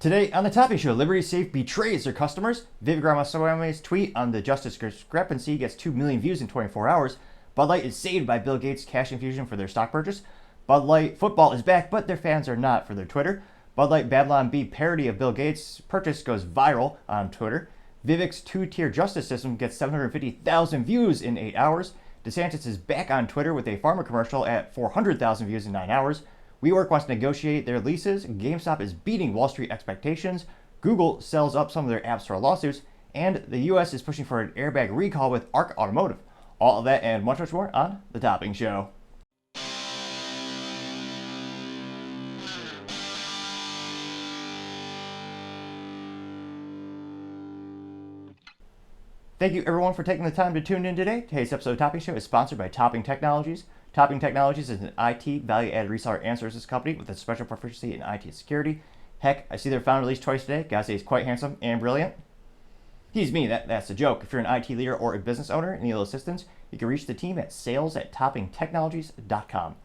Today on the Topping Show, Liberty Safe betrays their customers. Vivek Jan's tweet on the justice discrepancy gets 2 million views in 24 hours. Bud Light is saved by Bill Gates' cash infusion for their stock purchase. Bud Light football is back, but their fans are not for their Twitter. Bud Light Babylon Bee parody of Bill Gates' purchase goes viral on Twitter. Vivek's two-tier justice system gets 750,000 views in 8 hours. DeSantis is back on Twitter with a pharma commercial at 400,000 views in 9 hours. WeWork wants to negotiate their leases. GameStop is beating Wall Street expectations. Google sells up some of their apps for lawsuits. And the U.S. is pushing for an airbag recall with Arc Automotive. All of that and much, much more on The Topping Show. Thank you, everyone, for taking the time to tune in today. Today's episode of Topping Show is sponsored by Topping Technologies. Topping Technologies is an IT value-added reseller and services company with a special proficiency in IT security. Heck, I see their founder released twice today. Gotta say he's quite handsome and brilliant. He's me, that's a joke. If you're an IT leader or a business owner and need a little assistance, you can reach the team at sales@toppingtechnologies.com.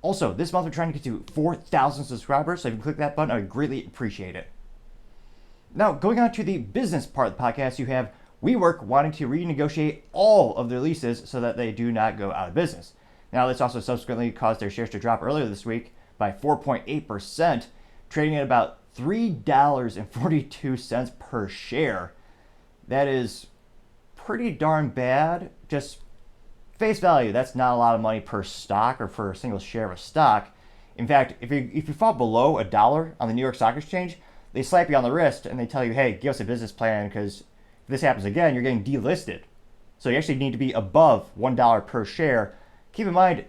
Also, this month we're trying to get to 4,000 subscribers, so if you click that button, I would greatly appreciate it. Now, going on to the business part of the podcast, you have WeWork wanting to renegotiate all of their leases so that they do not go out of business. Now, this also subsequently caused their shares to drop earlier this week by 4.8%, trading at about $3.42 per share. That is pretty darn bad. Just face value, that's not a lot of money per stock or for a single share of a stock. In fact, if you fall below $1 on the New York Stock Exchange, they slap you on the wrist and they tell you, hey, give us a business plan because if this happens again, you're getting delisted. So you actually need to be above $1 per share. Keep in mind,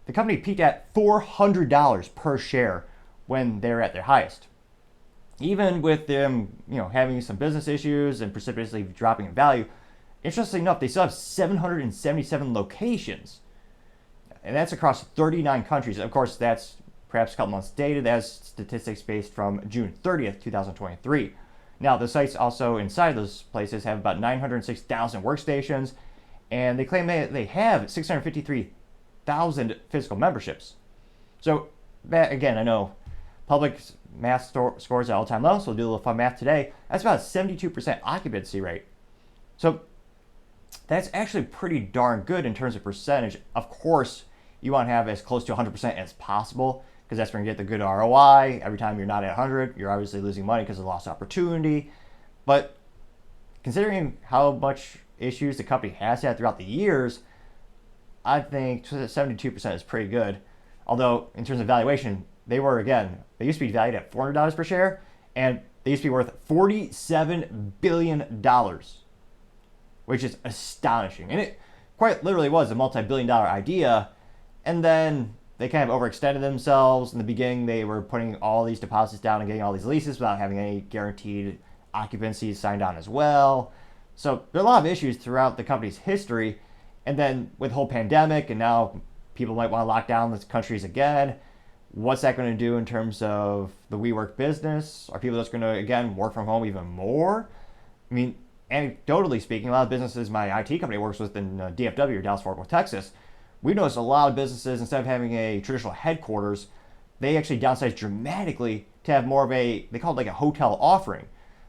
the company peaked at $400 per share when they're at their highest. Even with them, having some business issues and precipitously dropping in value, interestingly enough, they still have 777 locations. And that's across 39 countries. Of course, that's perhaps a couple months dated. That's statistics based from June 30th, 2023. Now, the sites also inside those places have about 906,000 workstations, and they claim they have 653,000 physical memberships. So, again, I know public math scores at all-time low, so we'll do a little fun math today. That's about a 72% occupancy rate. So that's actually pretty darn good in terms of percentage. Of course, you want to have as close to 100% as possible because that's when you get the good ROI. Every time you're not at 100, you're obviously losing money because of lost opportunity. But considering how much issues the company has had throughout the years, I think 72% is pretty good. Although, in terms of valuation, they used to be valued at $400 per share, and they used to be worth $47 billion, which is astonishing. And it quite literally was a multi-billion-dollar idea, and then they kind of overextended themselves. In the beginning, they were putting all these deposits down and getting all these leases without having any guaranteed occupancy signed on as well. So there are a lot of issues throughout the company's history. And then with the whole pandemic, and now people might want to lock down the countries again. What's that going to do in terms of the WeWork business? Are people just going to, again, work from home even more? I mean, anecdotally speaking, a lot of businesses my IT company works with in DFW, Dallas-Fort Worth, Texas, we noticed a lot of businesses, instead of having a traditional headquarters, they actually downsized dramatically to have more of they call it like a hotel offering.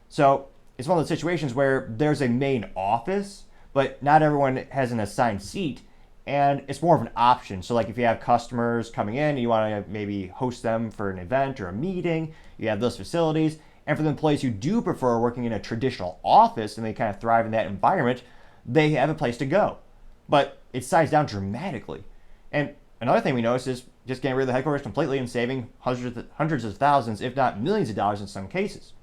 So it's one of those situations where there's a main office, but not everyone has an assigned seat, and it's more of an option. So like if you have customers coming in and you want to maybe host them for an event or a meeting, you have those facilities. And for the employees who do prefer working in a traditional office and they kind of thrive in that environment, they have a place to go. But it's sized down dramatically. And another thing we noticed is just getting rid of the headquarters completely and saving hundreds of thousands, if not millions of dollars in some cases.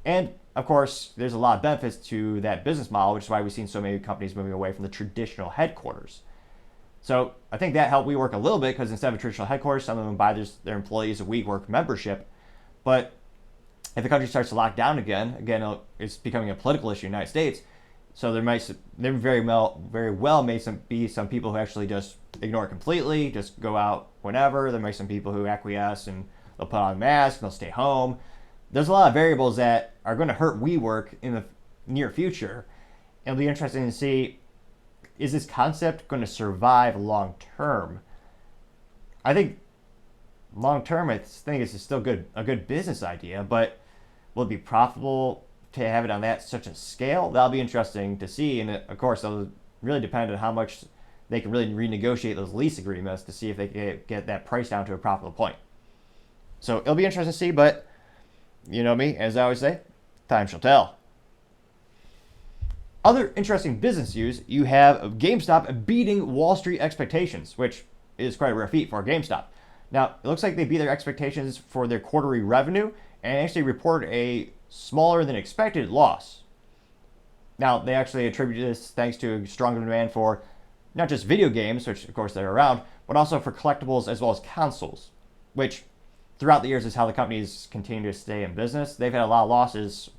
And of course, there's a lot of benefits to that business model, which is why we've seen so many companies moving away from the traditional headquarters. So I think that helped WeWork a little bit because instead of a traditional headquarters, some of them buy their employees a WeWork membership. But if the country starts to lock down again, it's becoming a political issue in the United States. So there very well may be some people who actually just ignore it completely, just go out whenever. There may be some people who acquiesce and they'll put on a mask and they'll stay home. There's a lot of variables that are going to hurt WeWork in the near future. It'll be interesting to see, is this concept going to survive long term? I think long term, I think it's still a good business idea, but Will it be profitable to have it on such a scale? That'll be interesting to see. And of course, it'll really depend on how much they can really renegotiate those lease agreements to see if they can get that price down to a profitable point. So it'll be interesting to see, but you know me, as I always say, time shall tell. Other interesting business news, you have GameStop beating Wall Street expectations, which is quite a rare feat for GameStop. Now, it looks like they beat their expectations for their quarterly revenue and actually reported a smaller than expected loss. Now, they actually attribute this thanks to stronger demand for not just video games, which of course they're around, but also for collectibles as well as consoles, which throughout the years is how the companies continue to stay in business. They've had a lot of losses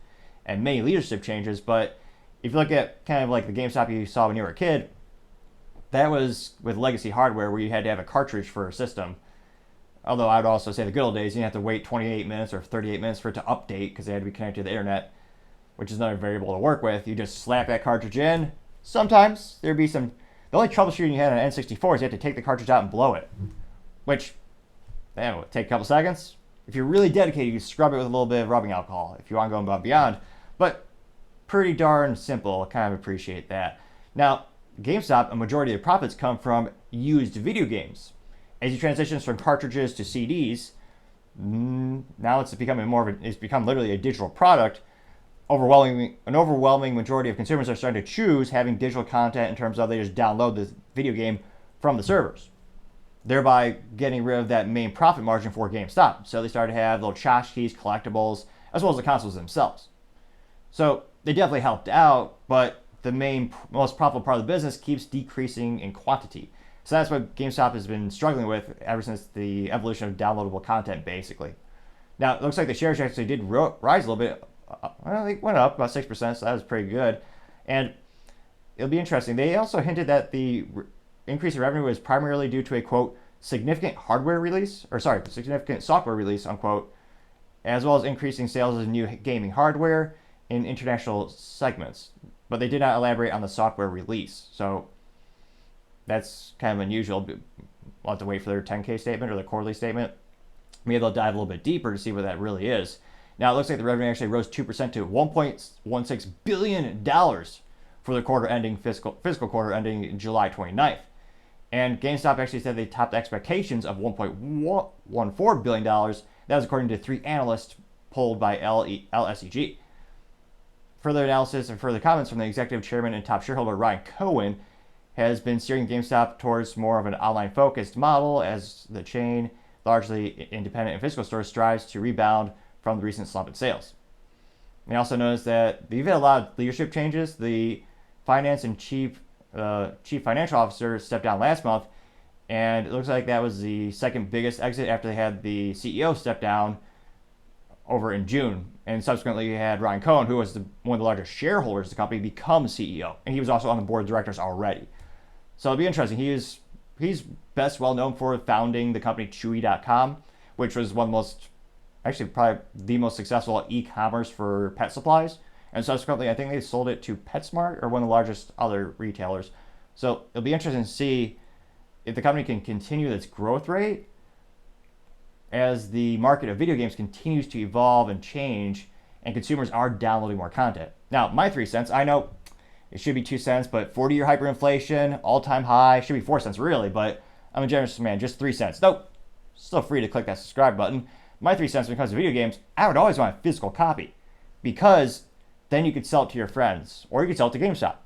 and many leadership changes, but if you look at kind of like the GameStop you saw when you were a kid, that was with legacy hardware where you had to have a cartridge for a system. Although I would also say the good old days, you didn't have to wait 28 minutes or 38 minutes for it to update because they had to be connected to the internet, which is another variable to work with. You just slap that cartridge in. Sometimes there'd be some... The only troubleshooting you had on an N64 is you had to take the cartridge out and blow it, which would take a couple seconds. If you're really dedicated, you scrub it with a little bit of rubbing alcohol if you want to go above and beyond. But pretty darn simple. I kind of appreciate that. Now, GameStop, a majority of the profits come from used video games. As you transition from cartridges to CDs, now it's becoming it's become literally a digital product. An overwhelming majority of consumers are starting to choose having digital content in terms of they just download the video game from the servers, thereby getting rid of that main profit margin for GameStop. So they started to have little tchotchkes, collectibles, as well as the consoles themselves. So they definitely helped out, but the most profitable part of the business keeps decreasing in quantity. So that's what GameStop has been struggling with ever since the evolution of downloadable content, basically. Now, it looks like the shares actually did rise a little bit. Well, they went up about 6%, so that was pretty good. And it'll be interesting. They also hinted that the increase in revenue was primarily due to a, quote, significant software release, unquote, as well as increasing sales of new gaming hardware in international segments. But they did not elaborate on the software release. So that's kind of unusual. We'll have to wait for their 10K statement or their quarterly statement. Maybe they'll dive a little bit deeper to see what that really is. Now, it looks like the revenue actually rose 2% to $1.16 billion for the fiscal quarter ending July 29th. And GameStop actually said they topped expectations of $1.14 billion. That was according to 3 analysts polled by LSEG. Further analysis and further comments from the executive chairman and top shareholder Ryan Cohen has been steering GameStop towards more of an online-focused model as the chain, largely independent and physical stores, strives to rebound from the recent slump in sales. We also noticed that they've had a lot of leadership changes. The finance and chief financial officer stepped down last month, and it looks like that was the second biggest exit after they had the CEO step down over in June. And subsequently, you had Ryan Cohen, who was one of the largest shareholders of the company, become CEO, and he was also on the board of directors already. So it'll be interesting. He's best well known for founding the company Chewy.com, which was one of the most, actually probably the most successful e-commerce for pet supplies. And subsequently, I think they sold it to PetSmart or one of the largest other retailers. So it'll be interesting to see if the company can continue its growth rate as the market of video games continues to evolve and change and consumers are downloading more content. Now, my 3 cents, I know it should be 2 cents, but 40-year hyperinflation, all-time high, should be 4 cents really, but I'm a generous man, just 3 cents. Nope, still free to click that subscribe button. My 3 cents when it comes to video games, I would always want a physical copy because then you could sell it to your friends or you could sell it to GameStop.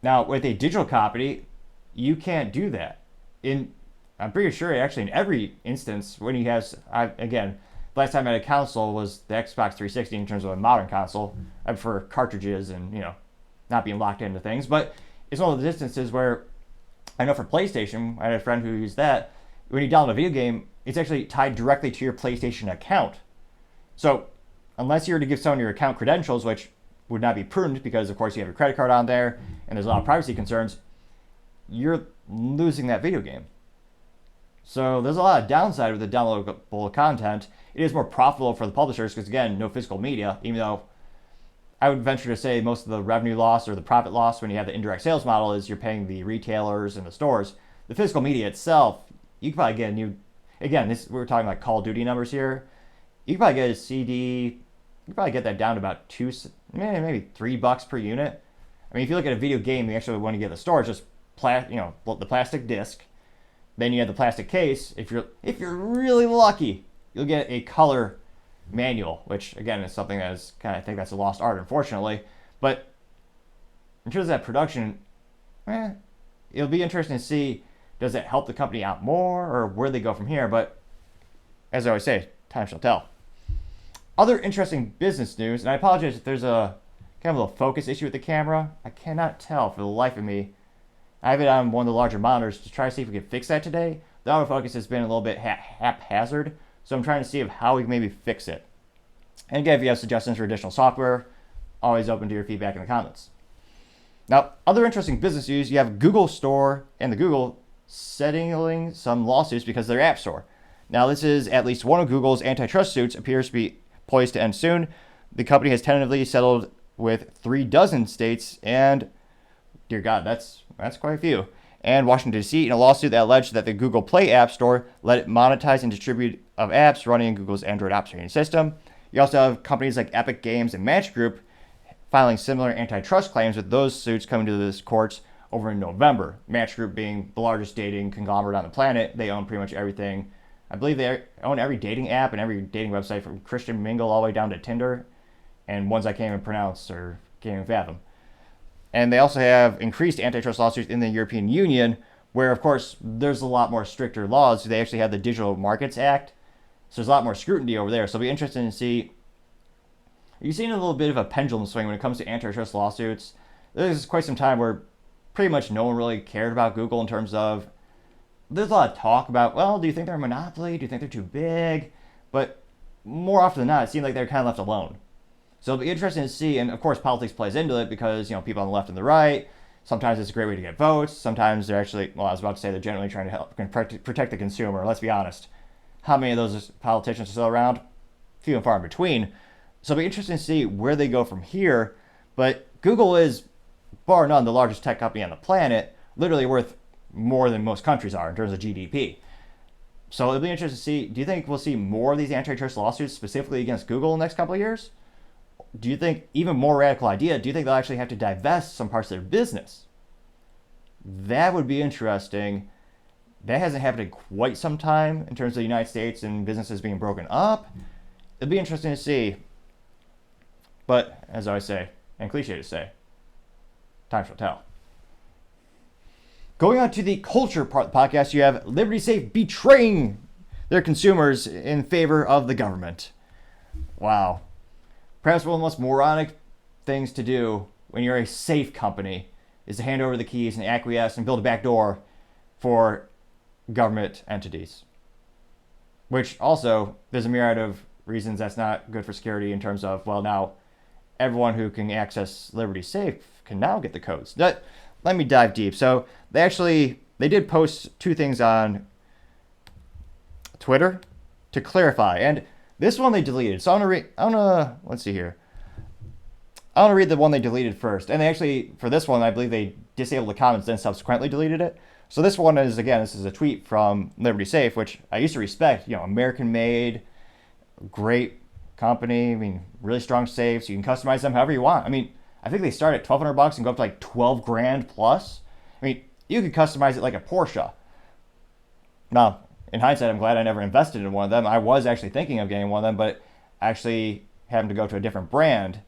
Now, with a digital copy, you can't do that. I'm pretty sure actually in every instance when you have, again, last time I had a console was the Xbox 360 in terms of a modern console. I prefer cartridges and, not being locked into things. But it's one of the instances where I know for PlayStation, I had a friend who used that. When you download a video game, it's actually tied directly to your PlayStation account. So unless you were to give someone your account credentials, which would not be prudent because, of course, you have your credit card on there and there's a lot of privacy concerns, you're losing that video game. So there's a lot of downside with the downloadable content. It is more profitable for the publishers because, again, no physical media, even though I would venture to say most of the revenue loss or the profit loss when you have the indirect sales model is you're paying the retailers and the stores. The physical media itself, you could probably get we're talking like Call of Duty numbers here. You could probably get a CD, you probably get that down to about maybe $3 per unit. I mean, if you look at a video game, you actually want to get the store, it's just the plastic disc. Then you have the plastic case. If you're really lucky, you'll get a color manual, which again is something that is I think that's a lost art, unfortunately. But in terms of that production, it'll be interesting to see, does it help the company out more or where they go from here? But as I always say, time shall tell. Other interesting business news, and I apologize if there's a kind of a focus issue with the camera. I cannot tell for the life of me. I have it on one of the larger monitors to try to see if we can fix that today. The autofocus has been a little bit haphazard, so I'm trying to see how we can maybe fix it. And again, if you have suggestions for additional software, always open to your feedback in the comments. Now, other interesting business news, you have Google Store and the Google settling some lawsuits because of their App Store. Now, this is at least one of Google's antitrust suits appears to be poised to end soon. The company has tentatively settled with 36 states and, dear God, that's quite a few, and Washington, D.C. in a lawsuit that alleged that the Google Play App Store let it monetize and distribute of apps running in Google's Android operating system. You also have companies like Epic Games and Match Group filing similar antitrust claims, with those suits coming to the courts over in November. Match Group being the largest dating conglomerate on the planet. They own pretty much everything. I believe they own every dating app and every dating website from Christian Mingle all the way down to Tinder, and ones I can't even pronounce or can't even fathom. And they also have increased antitrust lawsuits in the European Union, where, of course, there's a lot more stricter laws. They actually have the Digital Markets Act, so there's a lot more scrutiny over there. So it'll be interesting to see. You've seen a little bit of a pendulum swing when it comes to antitrust lawsuits. There's quite some time where pretty much no one really cared about Google in terms of, there's a lot of talk about, well, do you think they're a monopoly? Do you think they're too big? But more often than not, it seemed like they're kind of left alone. So it'll be interesting to see, and of course politics plays into it because, people on the left and the right, sometimes it's a great way to get votes, sometimes they're actually, I was about to say they're generally trying to help protect the consumer. Let's be honest. How many of those politicians are still around? Few and far in between. So it'll be interesting to see where they go from here, but Google is, bar none, the largest tech company on the planet, literally worth more than most countries are in terms of GDP. So it'll be interesting to see, do you think we'll see more of these antitrust lawsuits specifically against Google in the next couple of years? Do you think, even more radical idea, do you think they'll actually have to divest some parts of their business? That would be interesting. That hasn't happened in quite some time in terms of the United States and businesses being broken up. It'll be interesting to see. But, as I always say, and cliche to say, time shall tell. Going on to the culture part of the podcast, you have Liberty Safe betraying their consumers in favor of the government. Wow. Perhaps one of the most moronic things to do when you're a safe company is to hand over the keys and acquiesce and build a backdoor for government entities. Which also, there's a myriad of reasons that's not good for security in terms of, well, now everyone who can access Liberty Safe can now get the codes. Let me dive deep. So they did post two things on Twitter to clarify, and this one they deleted. So let's see here. I want to read the one they deleted first. And they actually, for this one, I believe they disabled the comments, then subsequently deleted it. So this one is, again, this is a tweet from Liberty Safe, which I used to respect. American-made, great company. I mean, really strong safes. You can customize them however you want. I mean, I think they start at $1,200 and go up to like 12 grand plus. I mean, you could customize it like a Porsche. Now, in hindsight, I'm glad I never invested in one of them. I was actually thinking of getting one of them, but actually having to go to a different brand.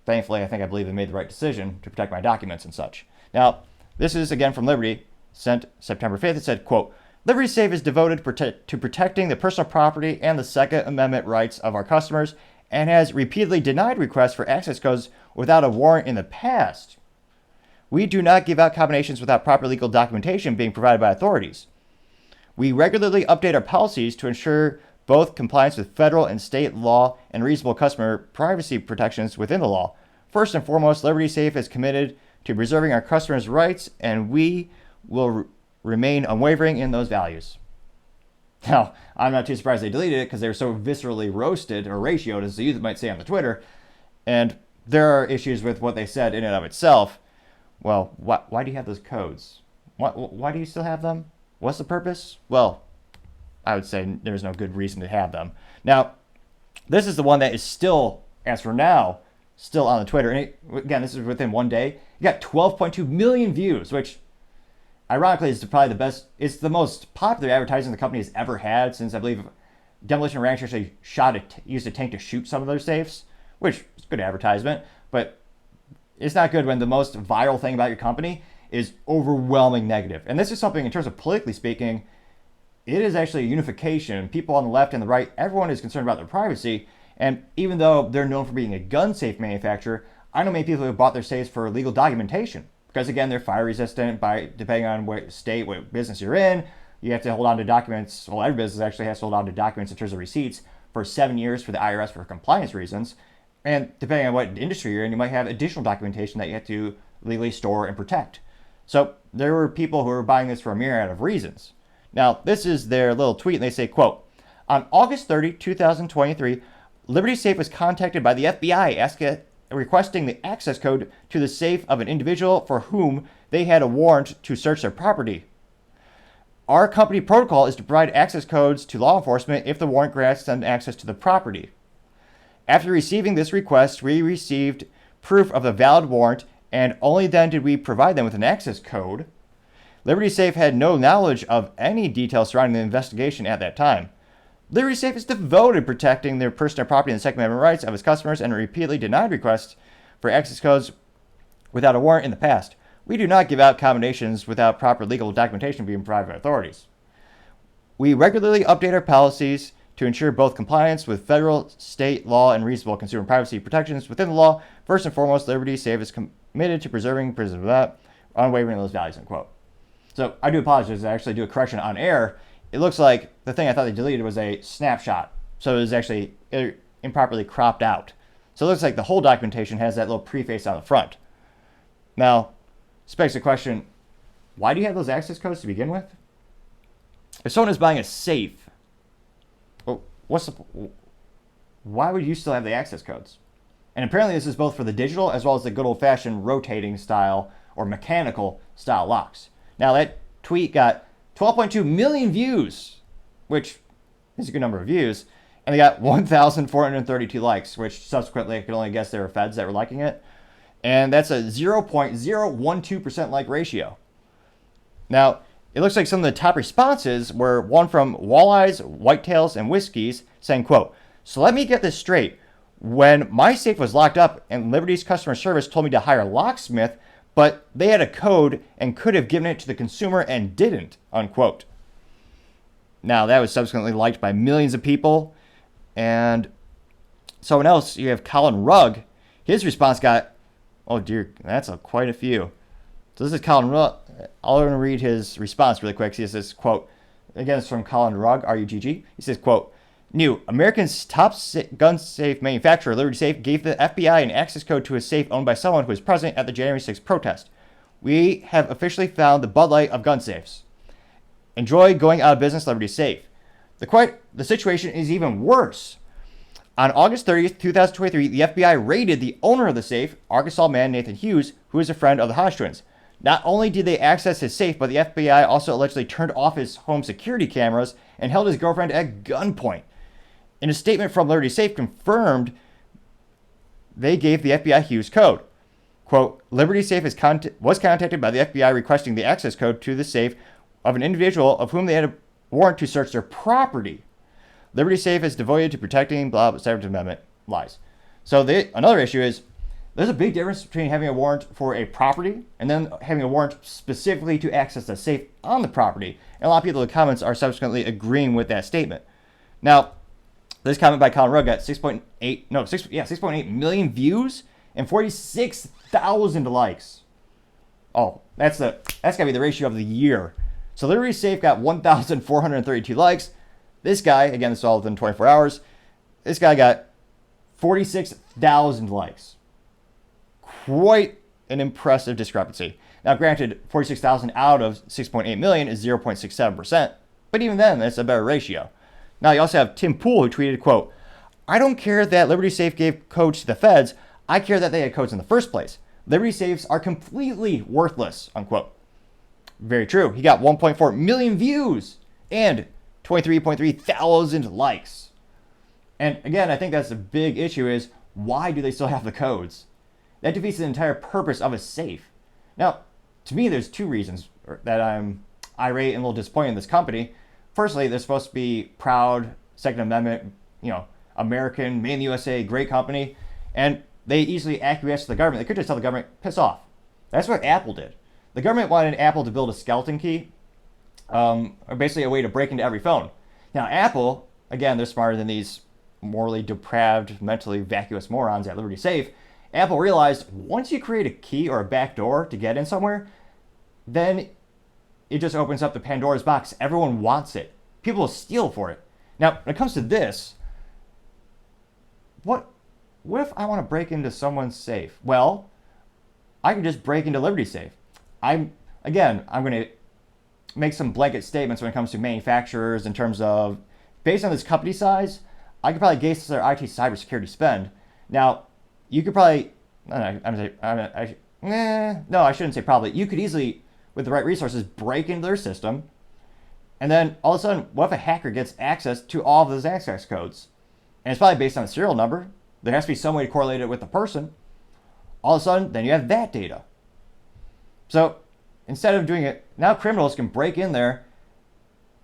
Thankfully, I believe they made the right decision to protect my documents and such. Now, this is again from Liberty, sent September 5th. It said, quote, Liberty Safe is devoted to protecting the personal property and the Second Amendment rights of our customers and has repeatedly denied requests for access codes without a warrant in the past. We do not give out combinations without proper legal documentation being provided by authorities. We regularly update our policies to ensure both compliance with federal and state law and reasonable customer privacy protections within the law. First and foremost, Liberty Safe is committed to preserving our customers' rights, and we will remain unwavering in those values. Now, I'm not too surprised they deleted it because they were so viscerally roasted or ratioed, as the youth might say on the Twitter, and there are issues with what they said in and of itself. Well, why do you have those codes? Why do you still have them? What's the purpose? Well, I would say there's no good reason to have them. Now, This is the one that is still, as for now, still on the Twitter. And again, this is within one day. You got 12.2 million views, which ironically is probably the best. It's the most popular advertising the company has ever had since, I believe, Demolition Ranch actually used a tank to shoot some of their safes, which is good advertisement. But it's not good when the most viral thing about your company is overwhelming negative. And this is something, in terms of politically speaking, it is actually a unification. People on the left and the right, everyone is concerned about their privacy. And even though they're known for being a gun safe manufacturer, I know many people who have bought their safes for legal documentation. Because again, they're fire resistant depending on what state, what business you're in. You have to hold on to documents. Well, every business actually has to hold on to documents in terms of receipts for 7 years for the IRS for compliance reasons. And depending on what industry you're in, you might have additional documentation that you have to legally store and protect. So there were people who were buying this for a myriad of reasons. Now, this is their little tweet, and they say, quote, on August 30, 2023, Liberty Safe was contacted by the FBI requesting the access code to the safe of an individual for whom they had a warrant to search their property. Our company protocol is to provide access codes to law enforcement if the warrant grants them access to the property. After receiving this request, we received proof of the valid warrant, and only then did we provide them with an access code. Liberty Safe had no knowledge of any details surrounding the investigation at that time. Liberty Safe is devoted to protecting their personal property and Second Amendment rights of its customers and repeatedly denied requests for access codes without a warrant in the past. We do not give out accommodations without proper legal documentation being provided by authorities. We regularly update our policies to ensure both compliance with federal, state law, and reasonable consumer privacy protections within the law. First and foremost, Liberty Safe is committed to preserving unwavering those values, unquote. So I do apologize. I actually do a correction on air. It looks like the thing I thought they deleted was a snapshot. So it was actually improperly cropped out. So it looks like the whole documentation has that little preface on the front. Now, this begs the question, why do you have those access codes to begin with? If someone is buying a safe, well, why would you still have the access codes? And apparently this is both for the digital as well as the good old-fashioned rotating style or mechanical style locks. Now that tweet got 12.2 million views, which is a good number of views, and they got 1,432 likes, which subsequently I could only guess there were feds that were liking it. And that's a 0.012% like ratio. Now, it looks like some of the top responses were one from Walleyes, Whitetails, and Whiskeys saying, quote, so let me get this straight. When my safe was locked up and Liberty's customer service told me to hire a locksmith, but they had a code and could have given it to the consumer and didn't, unquote. Now, that was subsequently liked by millions of people. And someone else, you have Colin Rugg. His response got, oh dear, that's quite a few. So this is Colin Rugg. I'll read his response really quick. He says, quote, again, it's from Colin Rugg, R-U-G-G. He says, quote, new, America's top gun safe manufacturer, Liberty Safe, gave the FBI an access code to a safe owned by someone who was present at the January 6th protest. We have officially found the budlight of gun safes. Enjoy going out of business, Liberty Safe. The situation is even worse. On August 30th, 2023, the FBI raided the owner of the safe, Arkansas man Nathan Hughes, who is a friend of the Hodge twins. Not only did they access his safe, but the FBI also allegedly turned off his home security cameras and held his girlfriend at gunpoint. In a statement from Liberty Safe confirmed, they gave the FBI Hughes code. Quote, Liberty Safe was contacted by the FBI requesting the access code to the safe of an individual of whom they had a warrant to search their property. Liberty Safe is devoted to protecting blah, blah, Second Amendment lies. So another issue is there's a big difference between having a warrant for a property and then having a warrant specifically to access the safe on the property. And a lot of people in the comments are subsequently agreeing with that statement. Now, this comment by Colin Rugg got 6.8 million views and 46,000 likes. Oh, that's gotta be the ratio of the year. So Liberty Safe got 1,432 likes. This guy, again, this is all within 24 hours. This guy got 46,000 likes. Quite an impressive discrepancy. Now, granted, 46,000 out of 6.8 million is 0.67%, but even then, that's a better ratio. Now, you also have Tim Pool, who tweeted, quote, I don't care that Liberty Safe gave codes to the feds. I care that they had codes in the first place. Liberty Safes are completely worthless, unquote. Very true. He got 1.4 million views and 23.3 thousand likes. And again, I think that's a big issue is why do they still have the codes? That defeats the entire purpose of a safe. Now, to me, there's two reasons that I'm irate and a little disappointed in this company. Firstly, they're supposed to be proud, Second Amendment, American, made in the USA, great company, and they easily acquiesce to the government. They could just tell the government, piss off. That's what Apple did. The government wanted Apple to build a skeleton key, or basically a way to break into every phone. Now, Apple, again, they're smarter than these morally depraved, mentally vacuous morons at Liberty Safe. Apple realized once you create a key or a backdoor to get in somewhere, then it just opens up the Pandora's box. Everyone wants it. People will steal for it. Now, when it comes to this, what if I want to break into someone's safe? Well, I can just break into Liberty Safe. I'm going to make some blanket statements when it comes to manufacturers in terms of, based on this company size, I could probably gauge their IT cybersecurity spend. Now, you could probably, I shouldn't say probably. You could easily, with the right resources, break into their system. And then all of a sudden, what if a hacker gets access to all of those access codes? And it's probably based on a serial number. There has to be some way to correlate it with the person. All of a sudden, then you have that data. So instead of doing it, now criminals can break in there,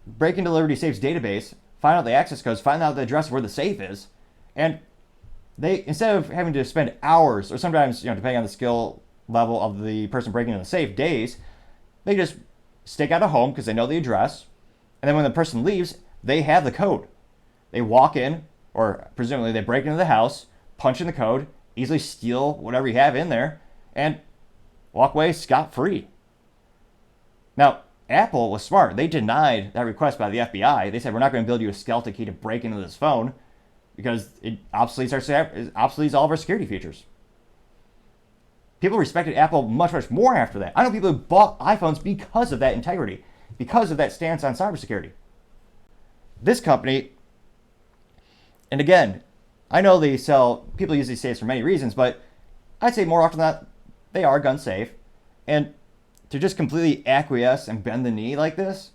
break into Liberty Safe's database, find out the access codes, find out the address where the safe is, and they, instead of having to spend hours, or sometimes, depending on the skill level of the person breaking into the safe, days, they just stake out a home because they know the address, and then when the person leaves, they have the code. They walk in, or presumably they break into the house, punch in the code, easily steal whatever you have in there, and walk away scot-free. Now, Apple was smart. They denied that request by the FBI. They said, we're not going to build you a skeleton key to break into this phone because it obsoletes all of our security features. People respected Apple much, much more after that. I know people who bought iPhones because of that integrity, because of that stance on cybersecurity. This company, and again, I know people use these safes for many reasons, but I'd say more often than not, they are gun safe. And to just completely acquiesce and bend the knee like this,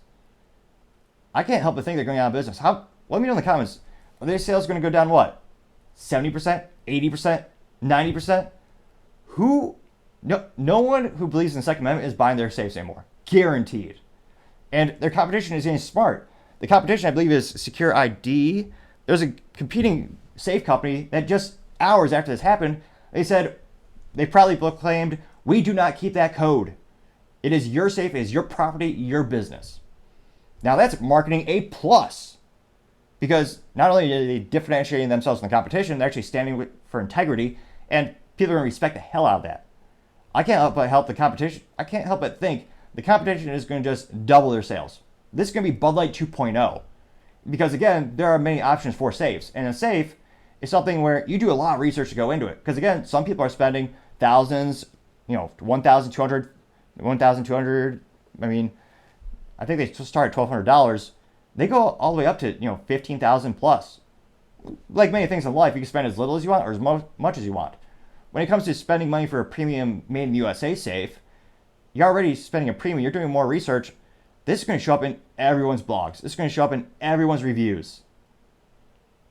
I can't help but think they're going out of business. Let me know in the comments, are their sales going to go down what? 70%? 80%? 90%? No one who believes in the Second Amendment is buying their safes anymore. Guaranteed. And their competition is getting smart. The competition, I believe, is Secure ID. There's a competing safe company that just hours after this happened, they proudly proclaimed, we do not keep that code. It is your safe, it is your property, your business. Now that's marketing A+, because not only are they differentiating themselves from the competition, they're actually standing for integrity, and people are going to respect the hell out of that. I can't help but think the competition is going to just double their sales. This is going to be Budlight 2.0, because again, there are many options for safes, and a safe is something where you do a lot of research to go into it. Because again, some people are spending thousands, $1,200. I mean, I think they start at $1,200. They go all the way up to $15,000 plus. Like many things in life, you can spend as little as you want or as much as you want. When it comes to spending money for a premium made in the USA safe, you're already spending a premium. You're doing more research. This is going to show up in everyone's blogs. This is going to show up in everyone's reviews.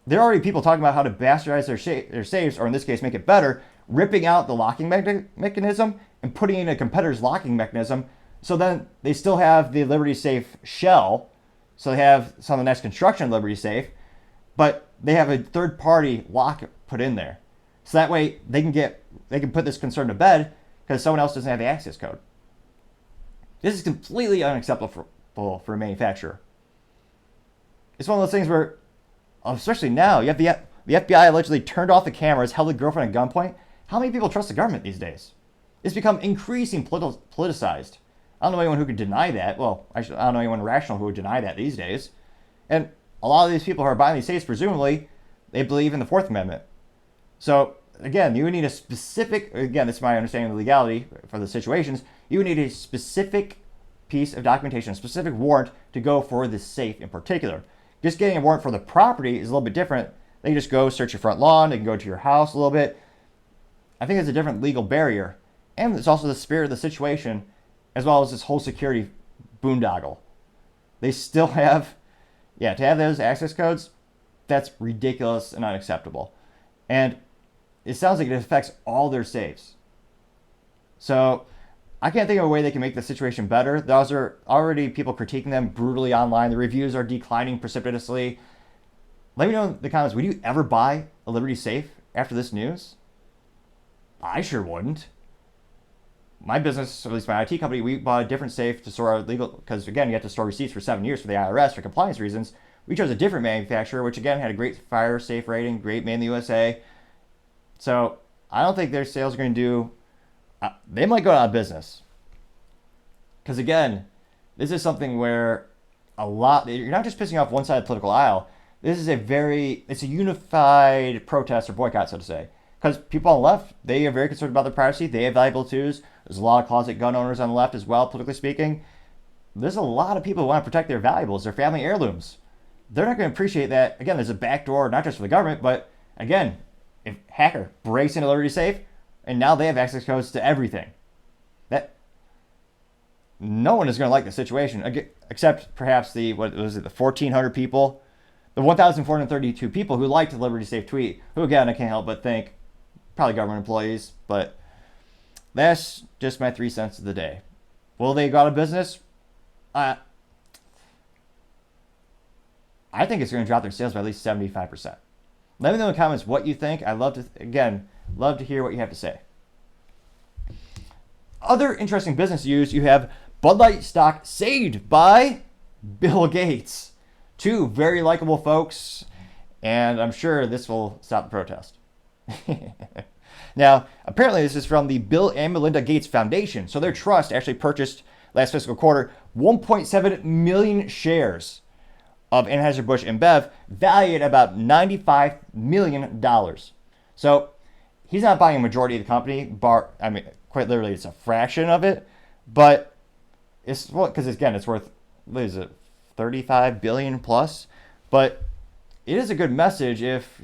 There are already people talking about how to bastardize their safes, or in this case, make it better, ripping out the locking mechanism and putting in a competitor's locking mechanism. So then they still have the Liberty Safe shell. So they have some of the next construction Liberty Safe, but they have a third-party lock put in there. So that way they can put this concern to bed because someone else doesn't have the access code. This is completely unacceptable for a manufacturer. It's one of those things where, especially now, you have the FBI allegedly turned off the cameras, held a girlfriend at gunpoint. How many people trust the government these days? It's become increasingly politicized. I don't know anyone who could deny that. Well, I don't know anyone rational who would deny that these days. And a lot of these people who are buying these safes, presumably, they believe in the Fourth Amendment. So, again, you would need a specific, again, this is my understanding of the legality for the situations, you would need a specific piece of documentation, a specific warrant to go for this safe in particular. Just getting a warrant for the property is a little bit different. They can just go search your front lawn, they can go to your house a little bit. I think it's a different legal barrier. And it's also the spirit of the situation, as well as this whole security boondoggle. They still have, to have those access codes, That's ridiculous and unacceptable. And it sounds like it affects all their saves. So I can't think of a way they can make the situation better. Those are already people critiquing them brutally online. The reviews are declining precipitously. Let me know in the comments, would you ever buy a Liberty safe after this news? I sure wouldn't. My business, or at least my IT company, we bought a different safe to store our legal, because again, you have to store receipts for 7 years for the IRS for compliance reasons. We chose a different manufacturer, which again had a great fire safe rating, great made in the USA. So I don't think their sales are going to do, they might go out of business. Because again, this is something where you're not just pissing off one side of the political aisle. This is it's a unified protest or boycott, so to say. Because people on the left, they are very concerned about their privacy. They have valuable tools. There's a lot of closet gun owners on the left as well, politically speaking. There's a lot of people who want to protect their valuables, their family heirlooms. They're not going to appreciate that. Again, there's a backdoor, not just for the government, but again, if a hacker breaks into Liberty Safe, and now they have access codes to everything. No one is going to like the situation, except perhaps the 1,400 people, the 1,432 people who liked the Liberty Safe tweet, who again, I can't help but think, probably government employees, but that's just my 3 cents of the day. Will they go out of business? I think it's going to drop their sales by at least 75%. Let me know in the comments what you think. I'd love to hear what you have to say. Other interesting business news, you have Bud Light stock saved by Bill Gates. 2 very likable folks, and I'm sure this will stop the protest. Now, apparently this is from the Bill and Melinda Gates Foundation. So their trust actually purchased last fiscal quarter 1.7 million shares of Anheuser-Busch InBev, valued at about $95 million. So he's not buying a majority of the company. Quite literally, it's a fraction of it. But it's worth, what is it, 35 billion plus? But it is a good message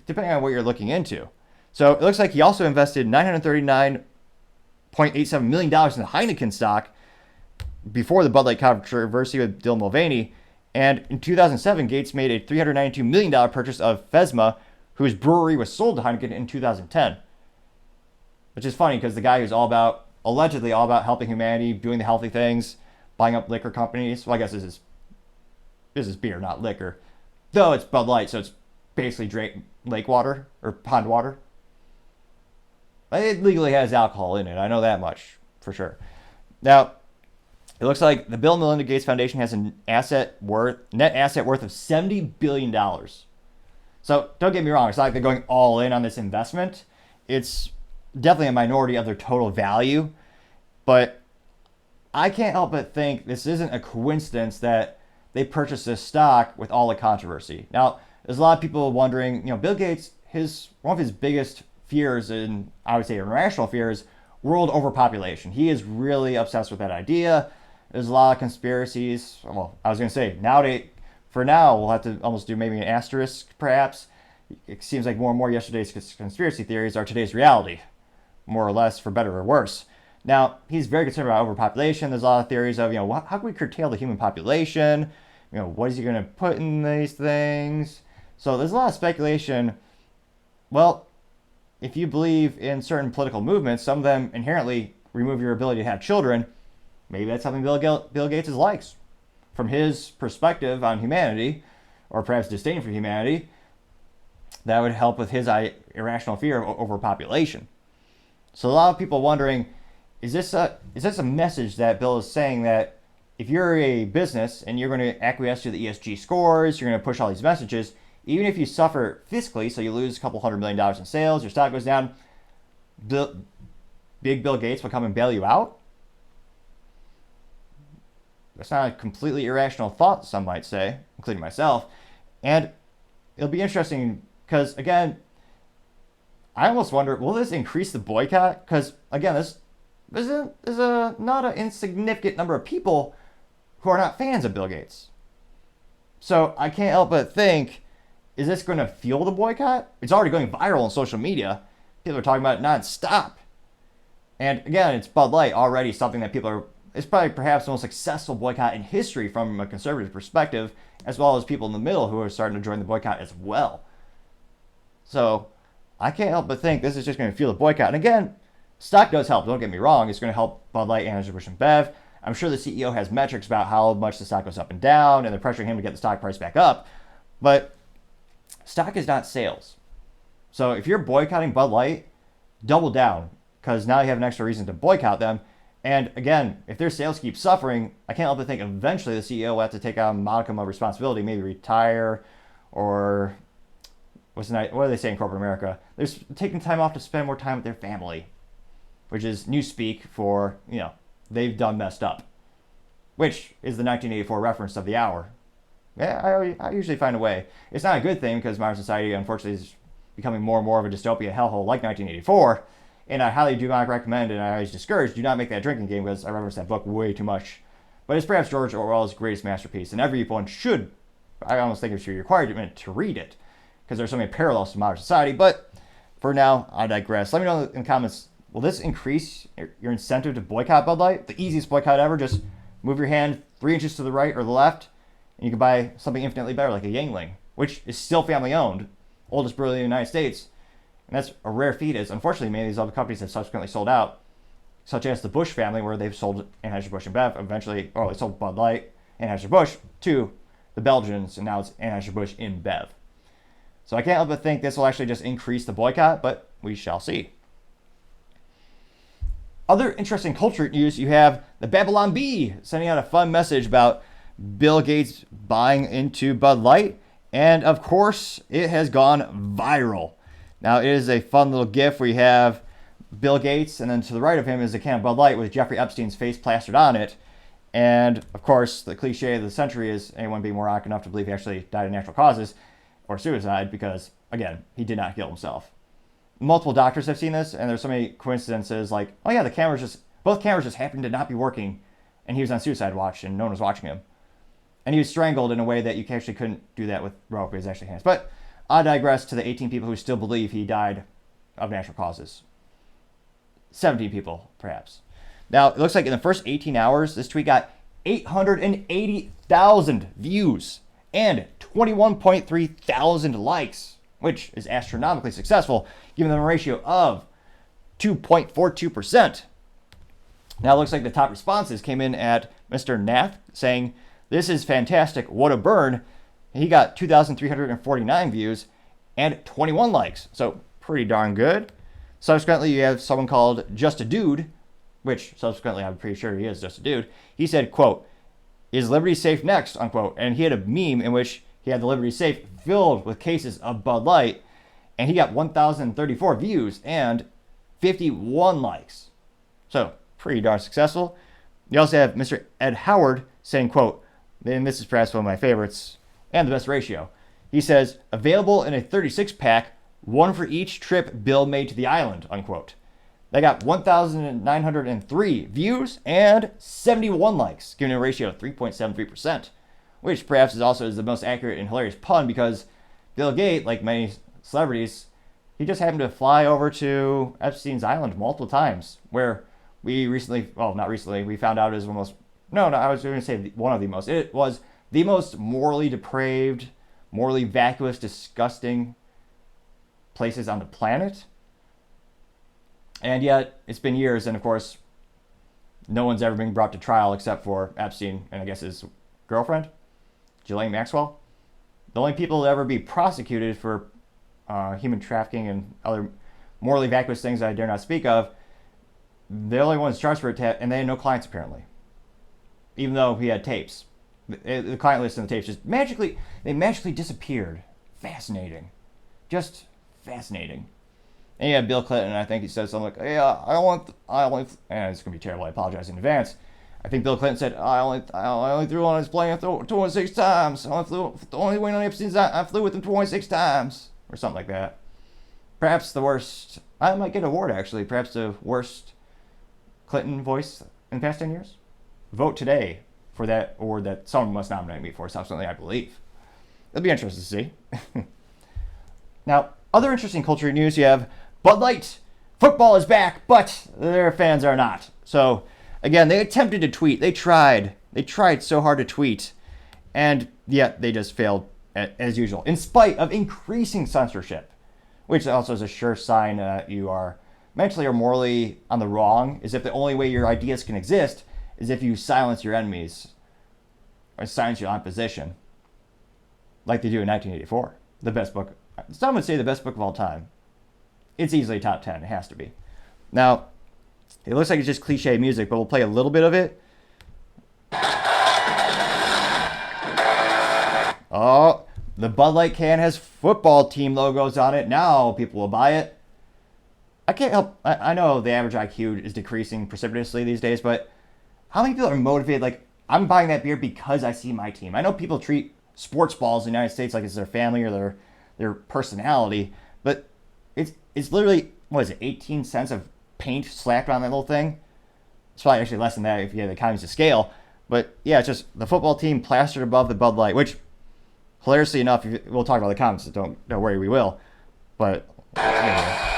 depending on what you're looking into. So it looks like he also invested $939.87 million in the Heineken stock before the Bud Light controversy with Dylan Mulvaney. And in 2007, Gates made a $392 million purchase of Fesma, whose brewery was sold to Heineken in 2010. Which is funny because the guy who's allegedly all about helping humanity, doing the healthy things, buying up liquor companies. Well, I guess this is beer, not liquor. Though it's Bud Light, so it's basically lake water or pond water. It legally has alcohol in it. I know that much for sure. Now, it looks like the Bill and Melinda Gates Foundation has an net asset worth of $70 billion. So don't get me wrong. It's not like they're going all in on this investment. It's definitely a minority of their total value. But I can't help but think this isn't a coincidence that they purchased this stock with all the controversy. Now, there's a lot of people wondering, Bill Gates, one of his biggest fears, and I would say irrational fears, world overpopulation. He is really obsessed with that idea. There's a lot of conspiracies. Well, I was going to say, nowadays, for now, we'll have to almost do maybe an asterisk, perhaps. It seems like more and more yesterday's conspiracy theories are today's reality, more or less, for better or worse. Now, he's very concerned about overpopulation. There's a lot of theories of, how can we curtail the human population? What is he going to put in these things? So there's a lot of speculation. Well, if you believe in certain political movements, some of them inherently remove your ability to have children. Maybe that's something Bill Gates likes. From his perspective on humanity, or perhaps disdain for humanity, that would help with his irrational fear of overpopulation. So a lot of people wondering, is this a message that Bill is saying that if you're a business and you're going to acquiesce to the ESG scores, you're going to push all these messages, even if you suffer fiscally, so you lose a couple $100 million in sales, your stock goes down, big Bill Gates will come and bail you out? That's not a completely irrational thought, some might say, including myself. And it'll be interesting because, again, I almost wonder, will this increase the boycott? Because, again, there's a not an insignificant number of people who are not fans of Bill Gates. So I can't help but think, is this going to fuel the boycott? It's already going viral on social media. People are talking about it nonstop. And again, it's Bud Light, already something that it's probably perhaps the most successful boycott in history from a conservative perspective, as well as people in the middle who are starting to join the boycott as well. So I can't help but think this is just going to fuel the boycott. And again, stock does help. Don't get me wrong. It's going to help Bud Light, Anheuser-Busch, and Bev. I'm sure the CEO has metrics about how much the stock goes up and down, and they're pressuring him to get the stock price back up. But stock is not sales. So if you're boycotting Bud Light, double down, because now you have an extra reason to boycott them. And again, if their sales keep suffering, I can't help but think eventually the CEO will have to take on a modicum of responsibility, maybe retire, or what do they say in corporate America? They're taking time off to spend more time with their family, which is newspeak for, they've done messed up, which is the 1984 reference of the hour. Yeah, I usually find a way. It's not a good thing because modern society, unfortunately, is becoming more and more of a dystopia hellhole like 1984. And I highly do not recommend, and I always discourage, do not make that drinking game because I reference that book way too much. But it's perhaps George Orwell's greatest masterpiece, and everyone should, I almost think it should be required to read it because there's so many parallels to modern society. But for now, I digress. Let me know in the comments, will this increase your incentive to boycott Bud Light? The easiest boycott ever, just move your hand 3 inches to the right or the left, and you can buy something infinitely better like a Yangling, which is still family owned, oldest brewery in the United States. And that's a rare feat, as unfortunately many of these other companies have subsequently sold out, such as the Busch family, where they've sold Anheuser-Busch and Bev, eventually, they sold Bud Light, Anheuser-Busch, to the Belgians, and now it's Anheuser-Busch in Bev. So I can't help but think this will actually just increase the boycott, but we shall see. Other interesting culture news, you have the Babylon Bee sending out a fun message about Bill Gates buying into Bud Light, and of course, it has gone viral. Now, it is a fun little GIF where you have Bill Gates, and then to the right of him is a can of Bud Light with Jeffrey Epstein's face plastered on it. And, of course, the cliche of the century is anyone being moronic enough to believe he actually died of natural causes or suicide because, again, he did not kill himself. Multiple doctors have seen this, and there's so many coincidences like, oh yeah, both cameras just happened to not be working, and he was on suicide watch, and no one was watching him. And he was strangled in a way that you actually couldn't do that with rope with his actually hands. But I digress to the 18 people who still believe he died of natural causes. 17 people, perhaps. Now, it looks like in the first 18 hours, this tweet got 880,000 views and 21.3 thousand likes, which is astronomically successful, giving them a ratio of 2.42%. Now, it looks like the top responses came in at Mr. Nath saying, "This is fantastic, what a burn." He got 2,349 views and 21 likes, so pretty darn good. Subsequently, you have someone called Just a Dude, which subsequently I'm pretty sure he is just a dude. He said, quote, "Is Liberty Safe next?" unquote. And he had a meme in which he had the Liberty Safe filled with cases of Bud Light, and he got 1,034 views and 51 likes. So pretty darn successful. You also have Mr. Ed Howard saying, quote, and this is perhaps one of my favorites, and the best ratio. He says, "Available in a 36-pack, one for each trip Bill made to the island," unquote. They got 1,903 views and 71 likes, giving a ratio of 3.73%, which perhaps is also the most accurate and hilarious pun because Bill Gates, like many celebrities, he just happened to fly over to Epstein's island multiple times, where we recently, well, not recently, we found out it was I was going to say one of the most, it was the most morally depraved, morally vacuous, disgusting places on the planet. And yet, it's been years, and of course, no one's ever been brought to trial except for Epstein and I guess his girlfriend, Ghislaine Maxwell. The only people to ever be prosecuted for human trafficking and other morally vacuous things that I dare not speak of, the only ones charged for it, and they had no clients apparently, even though he had tapes. The client list and the tapes just magically disappeared. Fascinating. Just fascinating. And you have Bill Clinton, and I think he said something like, "Yeah, and it's going to be terrible, I apologize in advance." I think Bill Clinton said, I only threw on his plane 26 times. The only wing on Epstein's, I flew with him 26 times. Or something like that. Perhaps the worst, I might get an award actually, perhaps the worst Clinton voice in the past 10 years. Vote today for that award that someone must nominate me for, subsequently, I believe. It'll be interesting to see. Now, other interesting culture news, you have Bud Light. Football is back, but their fans are not. So, again, they attempted to tweet. They tried so hard to tweet. And yet, they just failed as usual, in spite of increasing censorship. which also is a sure sign that you are mentally or morally on the wrong, is if the only way your ideas can exist is if you silence your enemies or silence your opposition, like they do in 1984. The best book. Some would say the best book of all time. It's easily top 10. It has to be. Now, it looks like it's just cliche music, but we'll play a little bit of it. Oh, the Bud Light can has football team logos on it. Now people will buy it. I can't help. I know the average IQ is decreasing precipitously these days, but how many people are motivated? Like, I'm buying that beer because I see my team. I know people treat sports balls in the United States like it's their family or their personality, but it's literally, what is it, 18 cents of paint slapped on that little thing? It's probably actually less than that if you have the economies of scale. But yeah, it's just the football team plastered above the Bud Light, which, hilariously enough, we'll talk about the comments, so don't worry, we will. But anyway.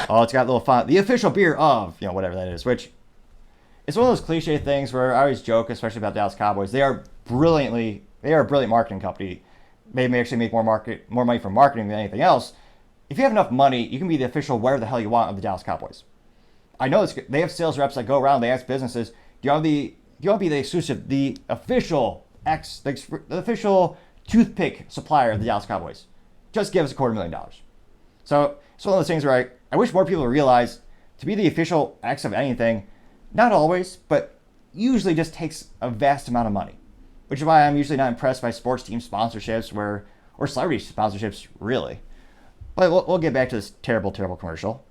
Oh, it's got a little font. The official beer of, whatever that is, which it's one of those cliche things where I always joke, especially about Dallas Cowboys. They are a brilliant marketing company. They may actually make more money from marketing than anything else. If you have enough money, you can be the official whatever the hell you want of the Dallas Cowboys. I know they have sales reps that go around. They ask businesses, do you want to be the exclusive, the official the official toothpick supplier of the Dallas Cowboys? Just give us $250,000. So it's one of those things where I wish more people realize to be the official X of anything, not always, but usually just takes a vast amount of money. Which is why I'm usually not impressed by sports team sponsorships or celebrity sponsorships, really. But we'll get back to this terrible, terrible commercial.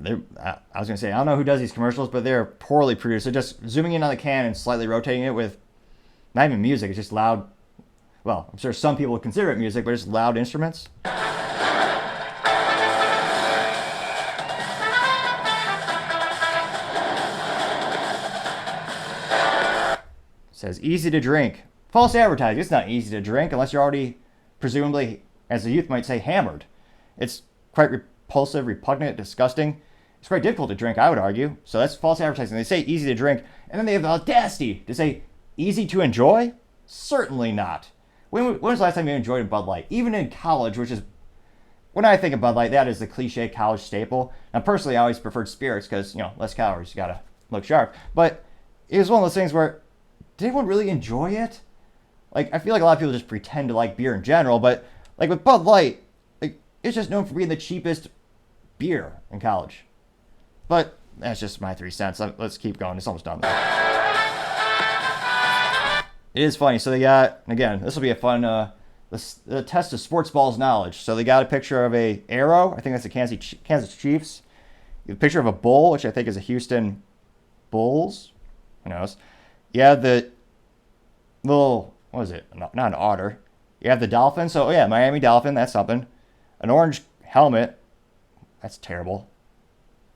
I was going to say, I don't know who does these commercials, but they're poorly produced. They're just zooming in on the can and slightly rotating it with not even music. It's just loud. Well, I'm sure some people would consider it music, but it's loud instruments. It says easy to drink. False advertising. It's not easy to drink unless you're already, presumably, as the youth might say, hammered. It's quite repulsive, repugnant, disgusting. It's quite difficult to drink, I would argue. So that's false advertising. They say easy to drink, and then they have the audacity to say easy to enjoy? Certainly not. When was the last time you enjoyed a Bud Light? Even in college, which is, when I think of Bud Light, that is the cliche college staple. Now, personally, I always preferred spirits because, less calories. You gotta look sharp. But it was one of those things where, did anyone really enjoy it? Like, I feel like a lot of people just pretend to like beer in general, but like with Bud Light, like, it's just known for being the cheapest beer in college. But that's just my 3 cents. Let's keep going. It's almost done though. It is funny. So they got, again, this will be a fun the test of sports balls knowledge. So they got a picture of a arrow. I think that's the Kansas Chiefs. You have a picture of a bull, which I think is a Houston Bulls. Who knows? You have the little, what is it? Not an otter. You have the dolphin. So, yeah, Miami Dolphin. That's something. An orange helmet. That's terrible.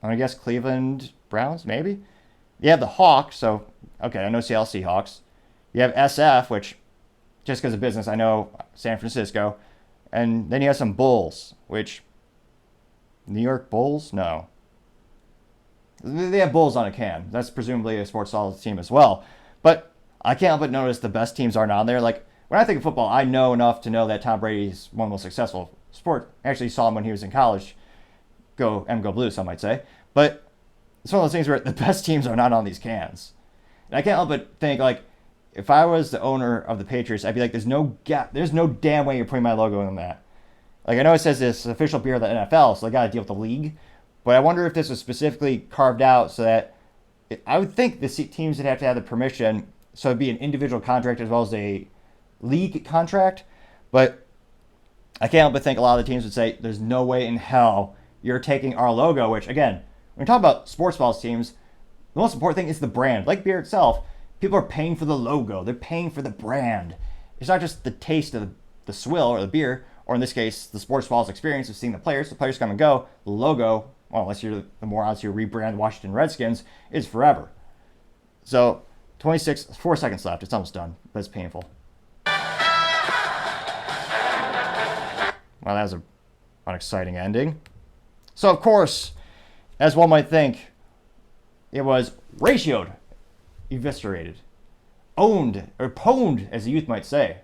I'm going to guess Cleveland Browns, maybe? You have the Hawk. So, okay, I know Seattle Seahawks. You have SF, which, just because of business, I know San Francisco. And then you have some Bulls, which, New York Bulls? No. They have Bulls on a can. That's presumably a sports solid team as well. But I can't help but notice the best teams aren't on there. Like, when I think of football, I know enough to know that Tom Brady's one of the most successful sport. I actually saw him when he was in college. Go Blue, some might say. But it's one of those things where the best teams are not on these cans. And I can't help but think, like, if I was the owner of the Patriots, I'd be like, there's no damn way you're putting my logo in that. Like, I know it says this official beer of the NFL, so they got to deal with the league. But I wonder if this was specifically carved out so that I would think the teams would have to have the permission, so it'd be an individual contract as well as a league contract. But I can't help but think a lot of the teams would say, there's no way in hell you're taking our logo, which, again, when we talk about sports balls teams, the most important thing is the brand. Like beer itself, people are paying for the logo. They're paying for the brand. It's not just the taste of the swill or the beer, or in this case, the sports balls experience of seeing the players. The players come and go. The logo, well, unless you're the morons who rebrand Washington Redskins, is forever. So, 4 seconds left. It's almost done, but it's painful. Well, that was an exciting ending. So, of course, as one might think, it was ratioed, eviscerated, owned, or pwned, as the youth might say.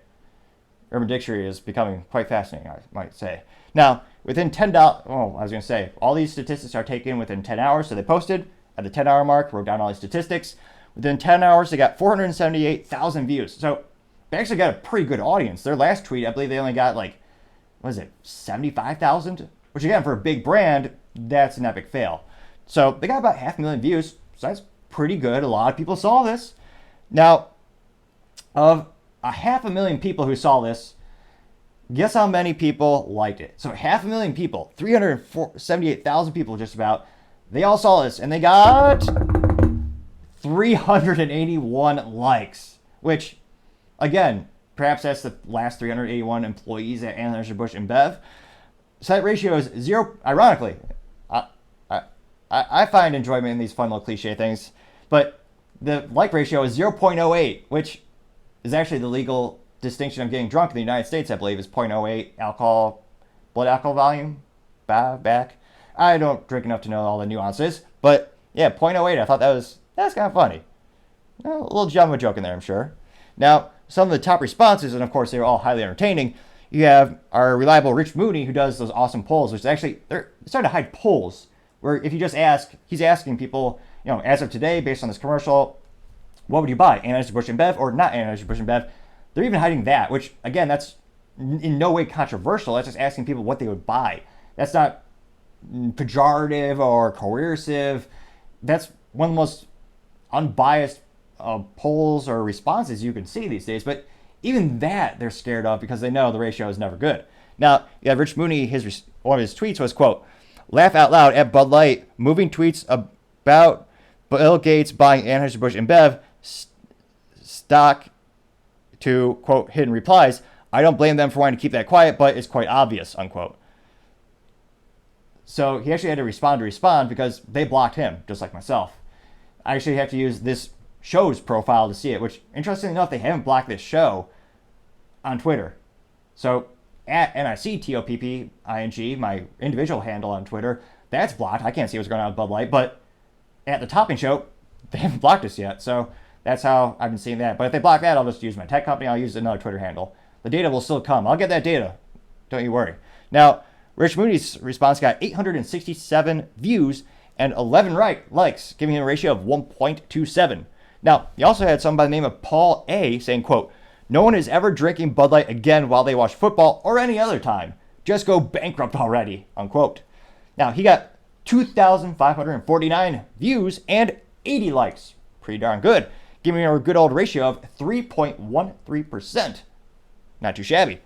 Urban Dictionary is becoming quite fascinating, I might say. Now, within all these statistics are taken within 10 hours. So they posted at the 10-hour mark, wrote down all these statistics. Within 10 hours, they got 478,000 views. So they actually got a pretty good audience. Their last tweet, I believe they only got 75,000? Which again, for a big brand, that's an epic fail. So they got about 500,000 views. So that's pretty good. A lot of people saw this. Now, of 500,000 people who saw this, guess how many people liked it? So 500,000 people, 378,000 people just about, they all saw this, and they got 381 likes, which, again, perhaps that's the last 381 employees at Anheuser-Busch InBev. So that ratio is zero. Ironically, I find enjoyment in these fun little cliche things, but the like ratio is 0.08, which is actually the legal distinction of getting drunk in the United States, I believe, is 0.08 blood alcohol volume back. I don't drink enough to know all the nuances, but yeah, 0.08, I thought that's kind of funny. A little jumbo joke in there, I'm sure. Now, some of the top responses, and of course they were all highly entertaining. You have our reliable Rich Mooney, who does those awesome polls, which actually, they're starting to hide polls, where if you just ask, he's asking people, as of today, based on this commercial, what would you buy, Anheuser-Busch InBev or not Anheuser-Busch InBev? They're even hiding that, which, again, that's in no way controversial. That's just asking people what they would buy. That's not pejorative or coercive. That's one of the most unbiased polls or responses you can see these days. But even that they're scared of because they know the ratio is never good. Now, you have Rich Mooney, one of his tweets was, quote, laugh out loud at Bud Light, moving tweets about Bill Gates buying Anheuser-Busch InBev stock to, quote, hidden replies. I don't blame them for wanting to keep that quiet, but it's quite obvious, unquote. So he actually had to respond because they blocked him, just like myself. I actually have to use this show's profile to see it, which, interestingly enough, they haven't blocked this show on Twitter. So at NICTOPPING, my individual handle on Twitter, that's blocked. I can't see what's going on with Bud Light, but at the Topping Show, they haven't blocked us yet. So that's how I've been seeing that. But if they block that, I'll just use my tech company. I'll use another Twitter handle. The data will still come. I'll get that data. Don't you worry. Now, Rich Mooney's response got 867 views and 11 likes, giving him a ratio of 1.27. Now, you also had someone by the name of Paul A. saying, quote, no one is ever drinking Bud Light again while they watch football or any other time. Just go bankrupt already, unquote. Now, he got 2,549 views and 80 likes. Pretty darn good, giving him a good old ratio of 3.13%. Not too shabby.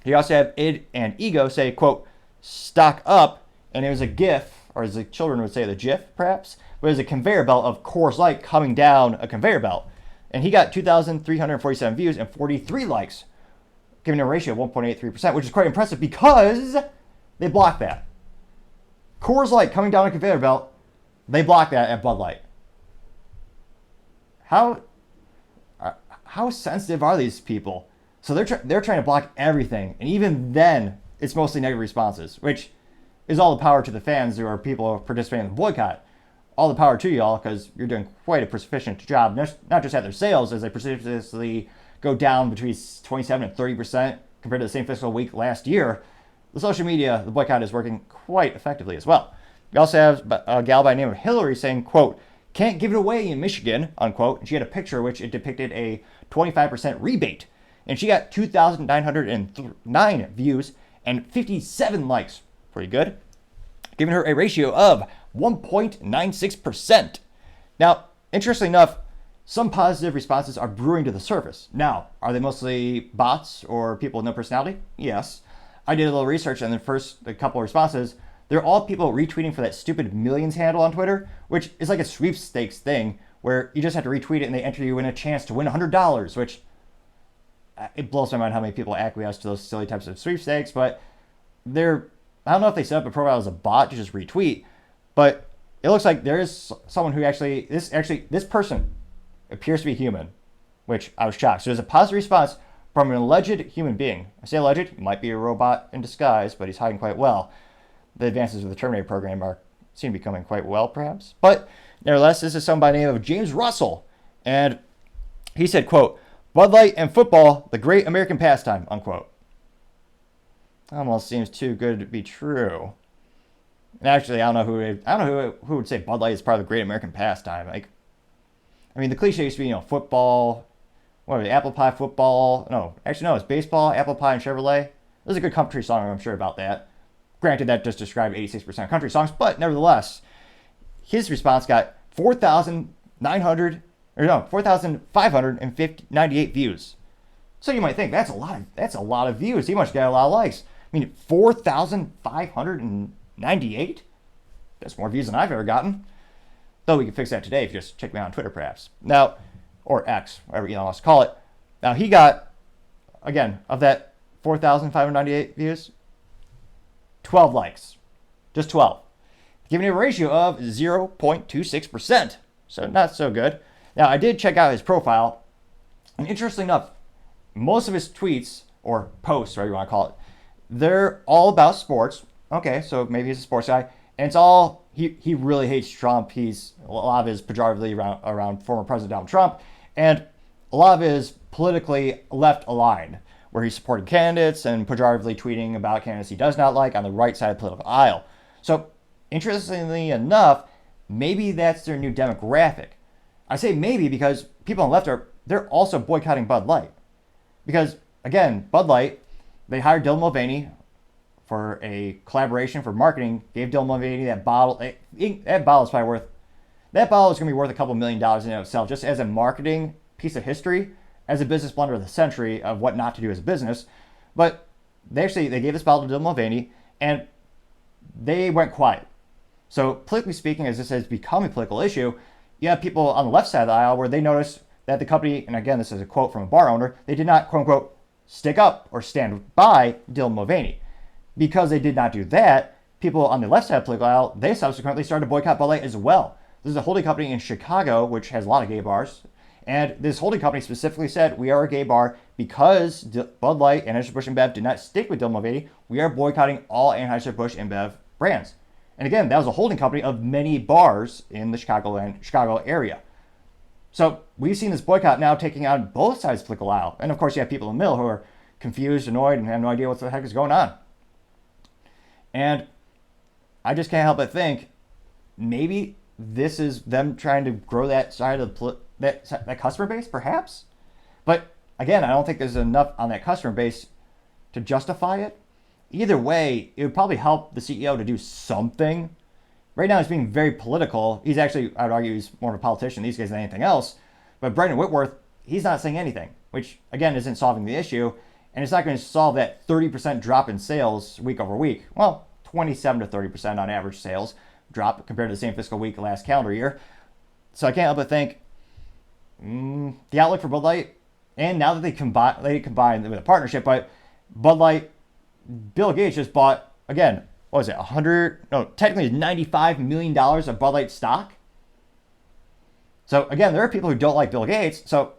You also have Id and Ego say, quote, stock up, and it was a GIF, or as the children would say, the GIF, perhaps, but it was a conveyor belt of Coors Light coming down a conveyor belt. And he got 2,347 views and 43 likes, giving a ratio of 1.83%, which is quite impressive because they blocked that. Coors Light coming down a conveyor belt, they blocked that at Bud Light. How sensitive are these people? So they're trying to block everything, and even then, it's mostly negative responses, which is all the power to the fans who are people participating in the boycott. All the power to y'all, because you're doing quite a proficient job, not just at their sales, as they precipitously go down between 27 and 30% compared to the same fiscal week last year. The social media, the boycott is working quite effectively as well. We also have a gal by the name of Hillary saying, quote, can't give it away in Michigan, unquote. And she had a picture which it depicted a 25% rebate. And she got 2,909 views and 57 likes. Pretty good. Giving her a ratio of 1.96%. Now, interestingly enough, some positive responses are brewing to the surface. Now, are they mostly bots or people with no personality? Yes. I did a little research, and a couple of responses, they're all people retweeting for that stupid millions handle on Twitter, which is like a sweepstakes thing where you just have to retweet it and they enter you in a chance to win $100, which it blows my mind how many people acquiesce to those silly types of sweepstakes, but I don't know if they set up a profile as a bot to just retweet, but it looks like there is someone who this person appears to be human, which I was shocked. So there's a positive response from an alleged human being. I say alleged, he might be a robot in disguise, but he's hiding quite well. The advances of the Terminator program seem to be coming quite well, perhaps. But Nevertheless, this is someone by the name of James Russell. And he said, quote, Bud Light and football, the great American pastime, unquote. Almost seems too good to be true. And actually, I don't know who would say Bud Light is part of the great American pastime. Like, I mean, the cliche used to be, football, apple pie football. No, actually, no, it's baseball, apple pie, and Chevrolet. There's a good country song, I'm sure, about that. Granted, that just described 86% of country songs, but nevertheless, his response got 4,598 views. So you might think that's a lot of views. He must get a lot of likes. I mean, 4,598? That's more views than I've ever gotten. Though we can fix that today if you just check me out on Twitter, perhaps. Now, or X, whatever Elon wants to call it. Now, he got, again, of that 4,598 views, 12 likes. Just 12. Giving it a ratio of 0.26%. So not so good. Now, I did check out his profile. And interestingly enough, most of his tweets, or posts, whatever you want to call it, they're all about sports. Okay, so maybe he's a sports guy. And it's all, he really hates Trump. He's, a lot of his pejoratively around former President Donald Trump. And a lot of his politically left aligned, where he supported candidates and pejoratively tweeting about candidates he does not like on the right side of the political aisle. So, interestingly enough, maybe that's their new demographic. I say maybe because people on the left they're also boycotting Bud Light. Because, again, Bud Light, they hired Dylan Mulvaney for a collaboration for marketing, gave Dylan Mulvaney that bottle. That bottle is going to be worth a couple $1 million in and of itself, just as a marketing piece of history, as a business blunder of the century of what not to do as a business. But they gave this bottle to Dylan Mulvaney, and they went quiet. So politically speaking, as this has become a political issue, you have people on the left side of the aisle where they notice that the company, and again, this is a quote from a bar owner, they did not, quote unquote, stick up or stand by Dylan Mulvaney. Because they did not do that, people on the left side of the political aisle, they subsequently started to boycott Bud Light as well. This is a holding company in Chicago, which has a lot of gay bars. And this holding company specifically said, we are a gay bar because Bud Light and Anheuser-Busch InBev did not stick with Dylan Mulvaney. We are boycotting all Anheuser-Busch InBev brands. And again, that was a holding company of many bars in the Chicago area. So we've seen this boycott now taking on both sides of the political aisle. And of course, you have people in the middle who are confused, annoyed, and have no idea what the heck is going on. And I just can't help but think maybe this is them trying to grow that side of that customer base, perhaps. But again, I don't think there's enough on that customer base to justify it. Either way, it would probably help the CEO to do something. Right now, he's being very political. He's actually, I would argue, he's more of a politician these days than anything else. But Brendan Whitworth, he's not saying anything, which again isn't solving the issue. And it's not going to solve that 30% drop in sales week over week. Well, 27 to 30% on average sales drop compared to the same fiscal week last calendar year. So I can't help but think the outlook for Bud Light, and now that they combined with a partnership, but Bud Light, Bill Gates just bought, again, what was it, technically $95 million of Bud Light stock. So again, there are people who don't like Bill Gates, so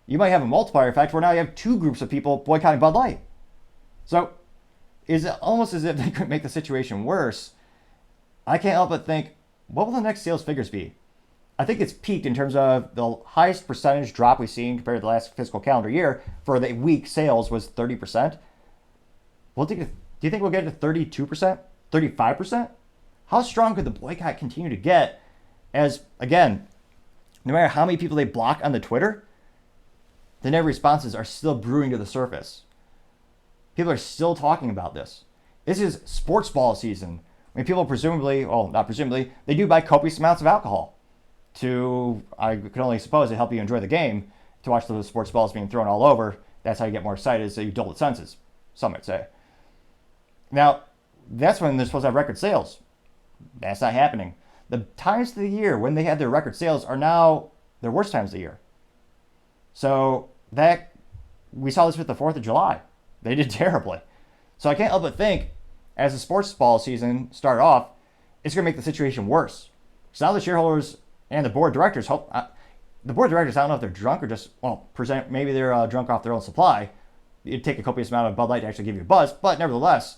you might have a multiplier effect where now you have two groups of people boycotting Bud Light. So is it almost as if they could make the situation worse? I can't help but think, what will the next sales figures be? I think it's peaked in terms of the highest percentage drop we've seen compared to the last fiscal calendar year for the week sales was 30%. Do you think we'll get to 32%? 35%? How strong could the boycott continue to get as, again, no matter how many people they block on the Twitter, the negative responses are still brewing to the surface. People are still talking about this. This is sports ball season. I mean, people presumably, well, not presumably, they do buy copious amounts of alcohol to, I could only suppose, to help you enjoy the game, to watch those sports balls being thrown all over. That's how you get more excited, so you dull the senses, some might say. Now, that's when they're supposed to have record sales. That's not happening. The times of the year when they had their record sales are now their worst times of the year. So that, we saw this with the 4th of July. They did terribly. So I can't help but think, as the sports ball season started off, it's going to make the situation worse. So now the shareholders and the board of directors hope, the board of directors, I don't know if they're drunk or just, maybe they're drunk off their own supply. It'd take a copious amount of Bud Light to actually give you a buzz, but nevertheless,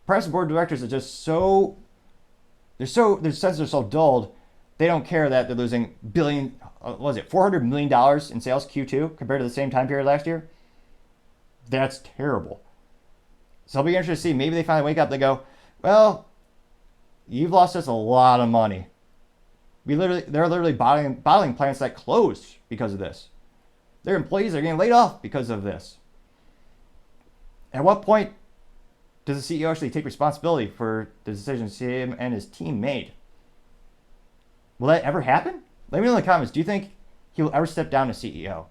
perhaps the board of directors are just their senses are so dulled, they don't care that they're losing $400 million in sales Q2 compared to the same time period last year. That's terrible. So I'll be interested to see. Maybe they finally wake up. They go, well, you've lost us a lot of money. They're literally bottling plants that closed because of this. Their employees are getting laid off because of this. At what point does the CEO actually take responsibility for the decisions him and his team made? Will that ever happen? Let me know in the comments. Do you think he will ever step down as CEO?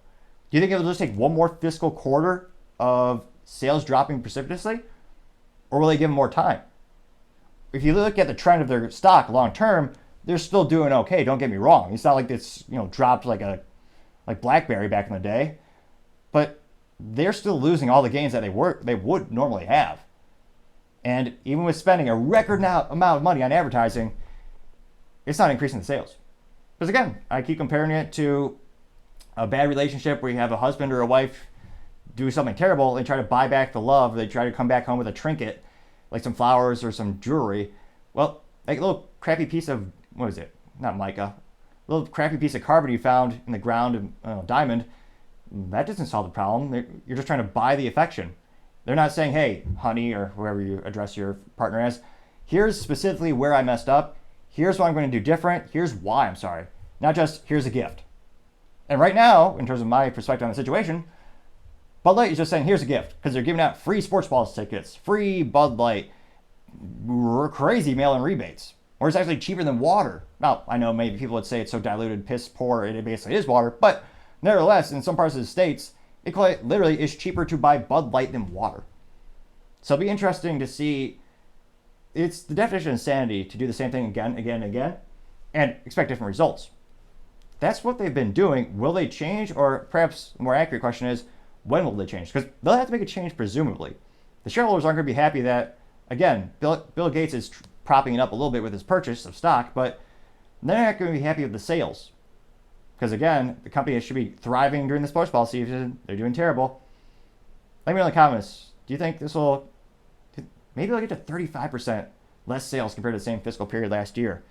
Do you think it will just take one more fiscal quarter of sales dropping precipitously? Or will they give him more time? If you look at the trend of their stock long term, they're still doing okay. Don't get me wrong. It's not like it's dropped like BlackBerry back in the day, but they're still losing all the gains that they would normally have. And even with spending a record amount of money on advertising, it's not increasing the sales. Because again, I keep comparing it to a bad relationship where you have a husband or a wife do something terrible and try to buy back the love. They try to come back home with a trinket, like some flowers or some jewelry. Well, like a little crappy piece of, what is it? Not mica. A little crappy piece of carbon you found in the ground, diamond, that doesn't solve the problem. You're just trying to buy the affection. They're not saying, hey, honey, or whoever you address your partner as, here's specifically where I messed up. Here's what I'm going to do different. Here's why I'm sorry. Not just, here's a gift. And right now, in terms of my perspective on the situation, Bud Light is just saying, here's a gift. Because they're giving out free sports balls tickets, free Bud Light, crazy mail-in rebates. Or it's actually cheaper than water. Now, I know maybe people would say it's so diluted, piss poor, it basically is water. But nevertheless, in some parts of the states, it quite literally is cheaper to buy Bud Light than water. So it'll be interesting to see. It's the definition of insanity to do the same thing again and expect different results. That's what they've been doing. Will they change? Or perhaps the more accurate question is, when will they change? Because they'll have to make a change, presumably. The shareholders aren't going to be happy that, again, Bill Gates is propping it up a little bit with his purchase of stock, but they're not going to be happy with the sales. Because again, the company should be thriving during this post policy season. They're doing terrible. Let me know in the comments. Do you think this will, maybe they'll get to 35% less sales compared to the same fiscal period last year?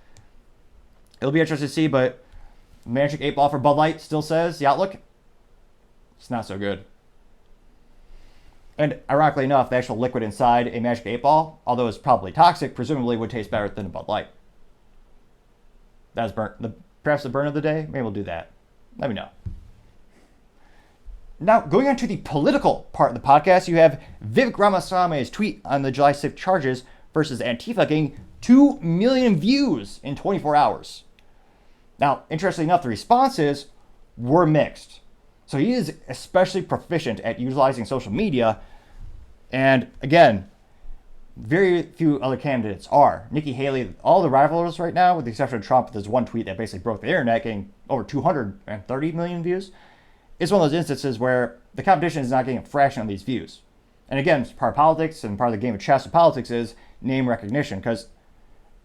It'll be interesting to see, but Magic 8 Ball for Bud Light still says the outlook, it's not so good. And ironically enough, the actual liquid inside a Magic 8 Ball, although it's probably toxic, presumably would taste better than a Bud Light. That's perhaps the burn of the day. Maybe we'll do that. Let me know. Now, going on to the political part of the podcast, you have Vivek Ramaswamy's tweet on the July 6th charges versus Antifa getting 2 million views in 24 hours. Now, interestingly enough, the responses were mixed. So he is especially proficient at utilizing social media. And again, very few other candidates are. Nikki Haley, all the rivals right now, with the exception of Trump, there's one tweet that basically broke the internet, getting over 230 million views. It's one of those instances where the competition is not getting a fraction of these views. And again, part of politics and part of the game of chess of politics is name recognition. Because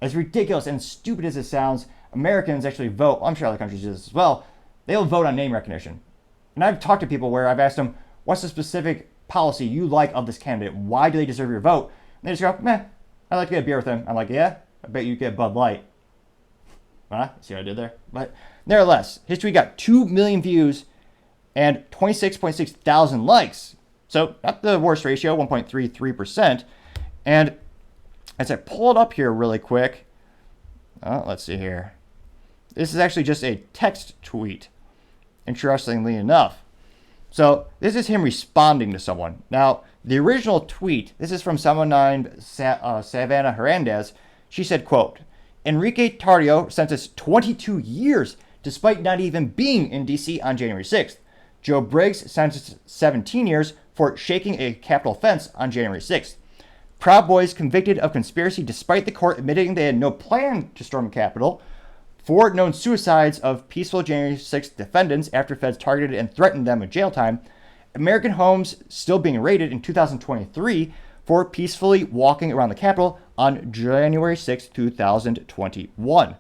as ridiculous and stupid as it sounds, Americans actually vote. I'm sure other countries do this as well. They'll vote on name recognition. And I've talked to people where I've asked them, what's the specific policy you like of this candidate? Why do they deserve your vote? And they just go, meh, I'd like to get a beer with him. I'm like, yeah, I bet you get Bud Light. Huh? See what I did there? But nevertheless, his tweet got 2 million views and 26.6 thousand likes. So not the worst ratio, 1.33%. And as I pull it up here really quick, let's see here. This is actually just a text tweet, interestingly enough. So this is him responding to someone. Now, the original tweet, this is from someone named Savannah Hernandez. She said, quote, Enrique Tarrio sentenced 22 years despite not even being in D.C. on January 6th. Joe Briggs sentenced 17 years for shaking a Capitol fence on January 6th. Proud Boys convicted of conspiracy despite the court admitting they had no plan to storm the Capitol. 4 known suicides of peaceful January 6th defendants after feds targeted and threatened them with jail time. American homes still being raided in 2023 for peacefully walking around the Capitol on January 6, 2021.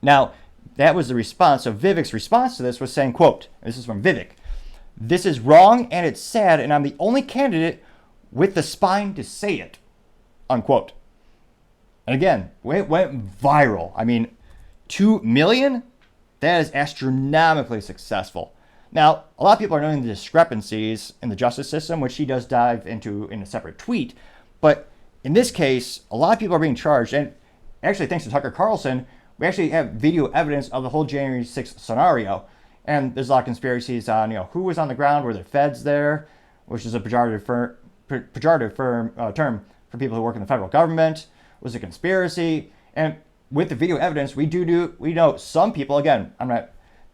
Now, that was the response. So Vivek's response to this was saying, quote, this is from Vivek, "This is wrong and it's sad, and I'm the only candidate with the spine to say it," unquote. And again, it went viral. I mean, 2 million? That is astronomically successful. Now, a lot of people are noting the discrepancies in the justice system, which she does dive into in a separate tweet. But in this case, a lot of people are being charged. And actually, thanks to Tucker Carlson, we actually have video evidence of the whole January 6th scenario. And there's a lot of conspiracies on, who was on the ground, were there feds there, which is a pejorative term for people who work in the federal government. Was it a conspiracy? And with the video evidence, we know some people, again,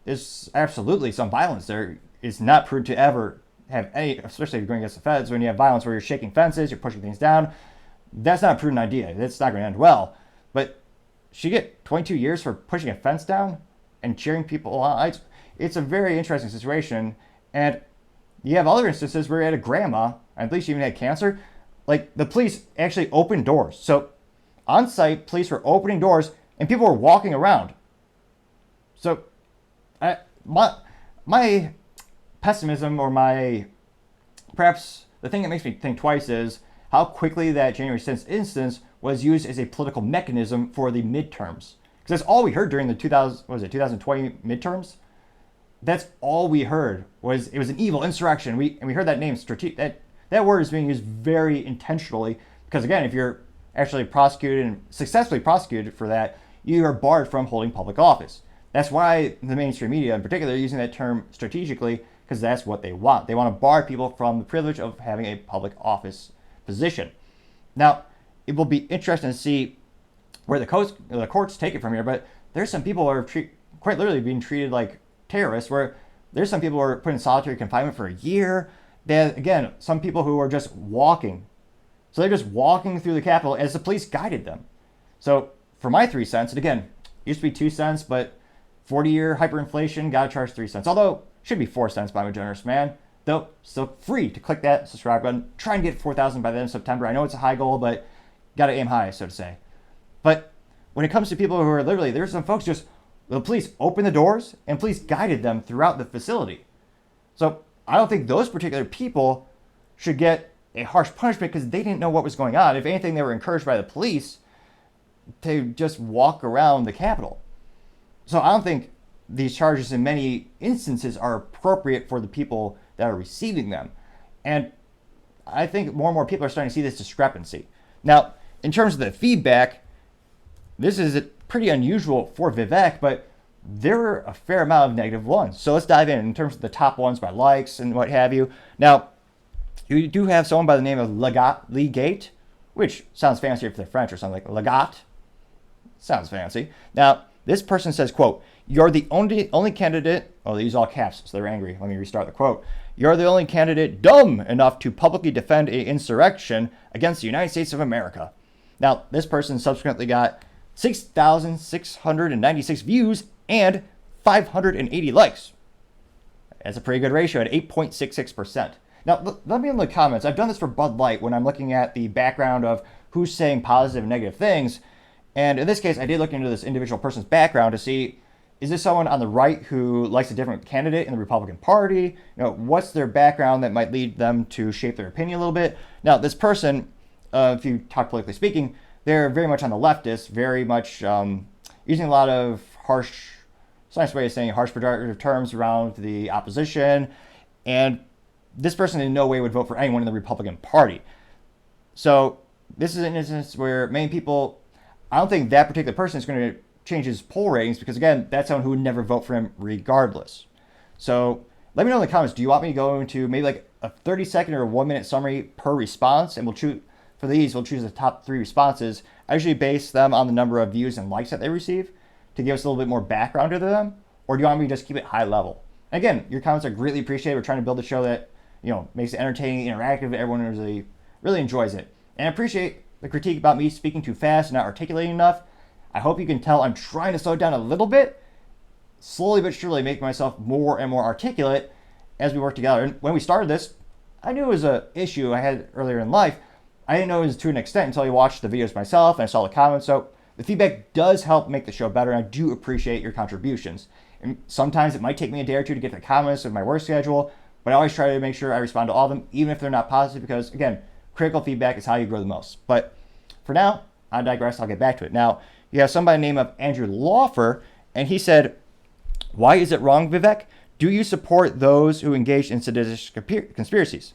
there's absolutely some violence there. It's not proved to ever have any, especially if you're going against the feds, when you have violence where you're shaking fences, you're pushing things down. That's not a prudent idea. That's not going to end well. But she get 22 years for pushing a fence down and cheering people on. It's a very interesting situation. And you have other instances where you had a grandma, I believe she even had cancer. Like, the police actually opened doors. So on site, police were opening doors and people were walking around. So my pessimism, or perhaps the thing that makes me think twice, is how quickly that January 6th instance was used as a political mechanism for the midterms. Because that's all we heard during the 2020 midterms. That's all we heard was it was an evil insurrection. We heard that name, that word is being used very intentionally, because again, if you're actually prosecuted and successfully prosecuted for that, you are barred from holding public office. That's why the mainstream media in particular are using that term strategically, because that's what they want. They want to bar people from the privilege of having a public office position. Now, it will be interesting to see where the courts take it from here, but there's some people who are quite literally being treated like terrorists, where there's some people who are put in solitary confinement for a year. Again, some people who are just walking. So they're just walking through the Capitol as the police guided them. So for my 3 cents, and again, used to be 2 cents, but 40-year hyperinflation, gotta charge 3 cents. Although, should be 4 cents by my generous man. Though, still free to click that subscribe button. Try and get 4,000 by the end of September. I know it's a high goal, but gotta aim high, so to say. But when it comes to people who are literally, there's some folks the police opened the doors and police guided them throughout the facility. So I don't think those particular people should get a harsh punishment because they didn't know what was going on. If anything, they were encouraged by the police to just walk around the Capitol. So I don't think these charges in many instances are appropriate for the people that are receiving them. And I think more and more people are starting to see this discrepancy. Now, in terms of the feedback, this is pretty unusual for Vivek, but there were a fair amount of negative ones. So let's dive in terms of the top ones by likes and what have you. Now, you do have someone by the name of Legate, which sounds fancier if they're French or something like Legat. Sounds fancy. Now, this person says, quote, "You're the only candidate," oh, they use all caps, so they're angry. Let me restart the quote. "You're the only candidate dumb enough to publicly defend an insurrection against the United States of America." Now, this person subsequently got 6,696 views and 580 likes. That's a pretty good ratio at 8.66%. Now, let me know in the comments. I've done this for Bud Light when I'm looking at the background of who's saying positive and negative things. And in this case, I did look into this individual person's background to see, is this someone on the right who likes a different candidate in the Republican Party? What's their background that might lead them to shape their opinion a little bit? Now, this person, if you talk politically speaking, they're very much on the leftist, very much using a lot of harsh, it's a nice way of saying harsh pejorative terms around the opposition. And this person in no way would vote for anyone in the Republican Party. So this is an instance where many people, I don't think that particular person is going to change his poll ratings because, again, that's someone who would never vote for him regardless. So let me know in the comments, do you want me to go into maybe like a 30-second or a 1-minute summary per response? And we'll choose the top 3 responses. I usually base them on the number of views and likes that they receive to give us a little bit more background to them. Or do you want me to just keep it high level? Again, your comments are greatly appreciated. We're trying to build a show that makes it entertaining, interactive. Everyone really enjoys it. And I appreciate the critique about me speaking too fast and not articulating enough. I hope you can tell I'm trying to slow it down a little bit, slowly but surely make myself more and more articulate as we work together. And when we started this, I knew it was an issue I had earlier in life. I didn't know it was to an extent until I watched the videos myself and I saw the comments. So the feedback does help make the show better, and I do appreciate your contributions. And sometimes it might take me a day or two to get to the comments of my work schedule, but I always try to make sure I respond to all of them, even if they're not positive, because, again, critical feedback is how you grow the most. But for now, I digress. I'll get back to it. Now, you have somebody named Andrew Laufer, and he said, "Why is it wrong, Vivek? Do you support those who engage in seditious conspiracies?"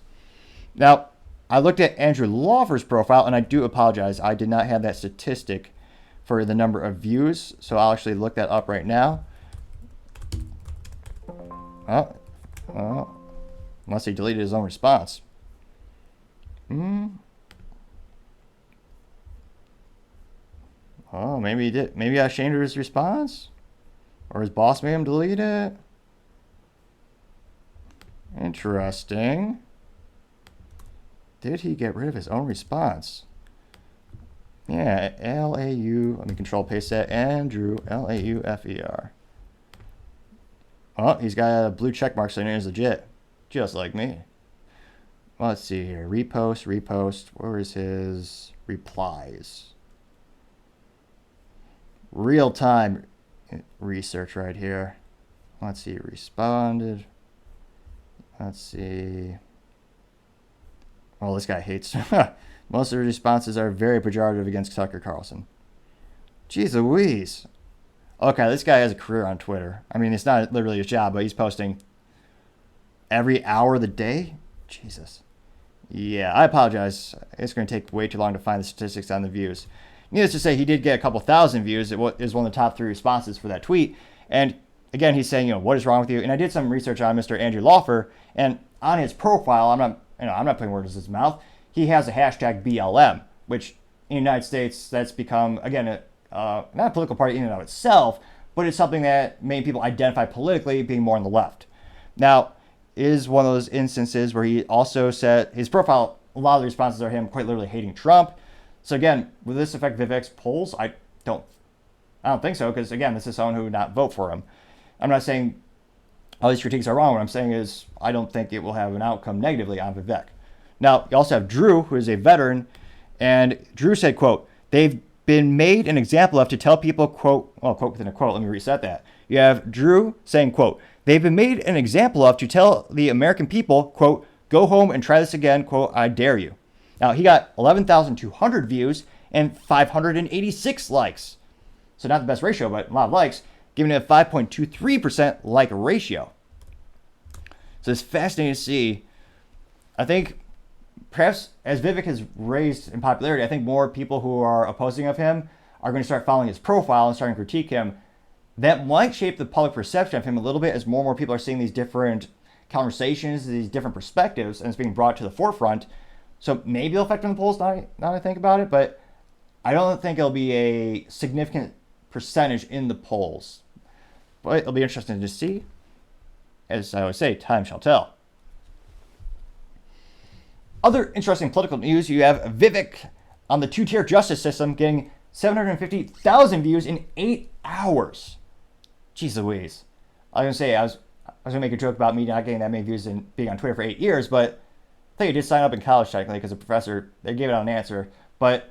Now, I looked at Andrew Laufer's profile, and I do apologize. I did not have that statistic for the number of views, so I'll actually look that up right now. Unless he deleted his own response. Oh, maybe he did. Maybe I shamed his response? Or his boss made him delete it? Interesting. Did he get rid of his own response? Yeah, L-A-U, let me control paste that, Andrew, L-A-U-F-E-R. Oh, he's got a blue check mark, so he is legit. Just like me. Well, let's see here. Repost. Where is his replies? Real-time research right here. Let's see, responded. Let's see. Oh, this guy hates. Most of the responses are very pejorative against Tucker Carlson. Jeez Louise. Okay, this guy has a career on Twitter. I mean, it's not literally his job, but he's posting every hour of the day? Jesus. Yeah, I apologize. It's going to take way too long to find the statistics on the views. Needless to say, he did get a couple thousand views. It is one of the top 3 responses for that tweet. And again, he's saying, what is wrong with you? And I did some research on Mr. Andrew Laufer, and on his profile, I'm not putting words in his mouth. He has a hashtag BLM, which in the United States, that's become, again, not a political party in and of itself, but it's something that many people identify politically being more on the left. Now, is one of those instances where he also said his profile, a lot of the responses are him quite literally hating Trump. So again, will this affect Vivek's polls? I don't think so, because again, this is someone who would not vote for him. I'm not saying all these critiques are wrong. What I'm saying is I don't think it will have an outcome negatively on Vivek. Now, you also have Drew, who is a veteran, and Drew said, quote, "They've been made an example of to tell people," quote within a quote, let me reset that. You have Drew saying, quote, "They've been made an example of to tell the American people," quote, "go home and try this again," quote, "I dare you." Now, he got 11,200 views and 586 likes. So not the best ratio, but a lot of likes, giving it a 5.23% like ratio. So it's fascinating to see. I think perhaps as Vivek has raised in popularity, I think more people who are opposing of him are going to start following his profile and starting to critique him. That might shape the public perception of him a little bit as more and more people are seeing these different conversations, these different perspectives, and it's being brought to the forefront. So maybe it'll affect him in the polls, now that I think about it, but I don't think it'll be a significant percentage in the polls. But it'll be interesting to see. As I always say, time shall tell. Other interesting political news, you have Vivek on the 2-tier justice system getting 750,000 views in 8 hours. Jeez Louise. I was going to make a joke about me not getting that many views and being on Twitter for 8 years, but I think I did sign up in college technically because the professor, they gave it out an answer. But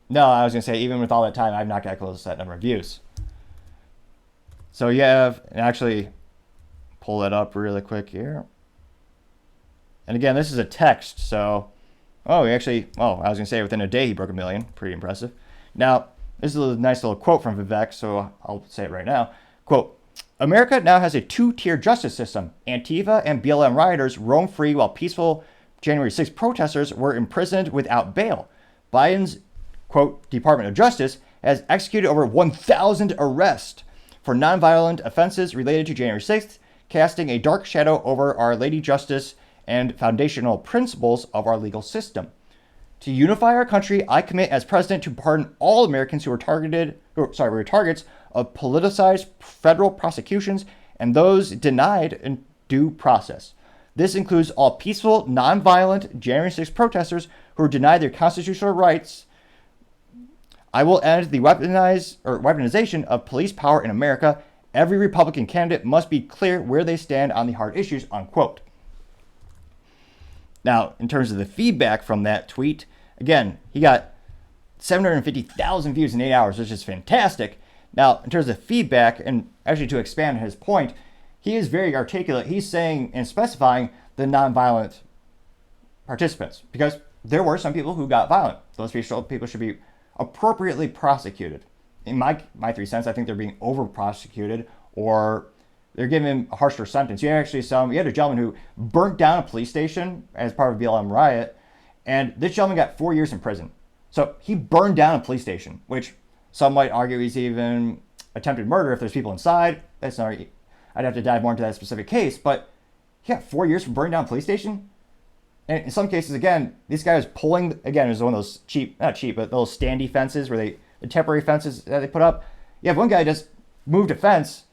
no, I was going to say, even with all that time, I've not got close to that number of views. So you have, and actually pull that up really quick here. And again, this is a text, so, I was going to say within a day he broke 1 million. Pretty impressive. Now, this is a nice little quote from Vivek, so I'll say it right now. Quote, "America now has a 2-tier justice system. Antifa and BLM rioters roam free while peaceful January 6th protesters were imprisoned without bail. Biden's, quote, Department of Justice has executed over 1,000 arrests for nonviolent offenses related to January 6th, casting a dark shadow over our Lady Justice and foundational principles of our legal system. To unify our country, I commit as president to pardon all Americans who were targets of politicized federal prosecutions and those denied in due process. This includes all peaceful, nonviolent January 6th protesters who were denied their constitutional rights. I will end the weaponization of police power in America. Every Republican candidate must be clear where they stand on the hard issues," unquote. Now, in terms of the feedback from that tweet, again, he got 750,000 views in 8 hours, which is fantastic. Now, in terms of feedback, and actually to expand on his point, he is very articulate. He's saying and specifying the nonviolent participants, because there were some people who got violent. Those people should be appropriately prosecuted. in my 3 cents, I think they're being over prosecuted, or they're giving him a harsher sentence. You had a gentleman who burnt down a police station as part of a BLM riot, and this gentleman got 4 years in prison. So he burned down a police station, which some might argue is even attempted murder if there's people inside. That's not. I'd have to dive more into that specific case, but he got 4 years for burning down a police station. And in some cases, again, this guy was pulling. Again, it was one of those not cheap, but those standy fences the temporary fences that they put up. You have one guy just moved a fence,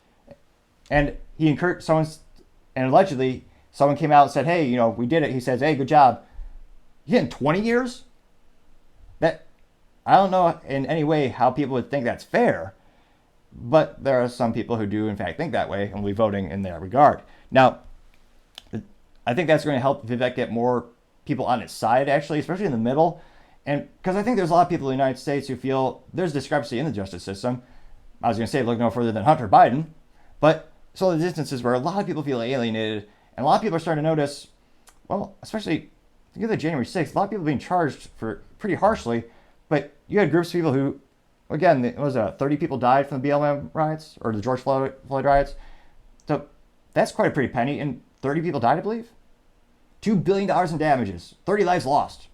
and he incurred and allegedly someone came out and said, "Hey, we did it." He says, "Hey, good job." You getting 20 years? That I don't know in any way how people would think that's fair, but there are some people who do in fact think that way and will be voting in that regard. Now, I think that's going to help Vivek get more people on his side, actually, especially in the middle. And because I think there's a lot of people in the United States who feel there's discrepancy in the justice system. I was going to say, look no further than Hunter Biden. But so there's instances where a lot of people feel alienated, and a lot of people are starting to notice, well, especially think of the January 6th, a lot of people being charged for pretty harshly. But you had groups of people who, again, it was 30 people died from the BLM riots or the George Floyd riots. So that's quite a pretty penny, and 30 people died, I believe. $2 billion in damages, 30 lives lost.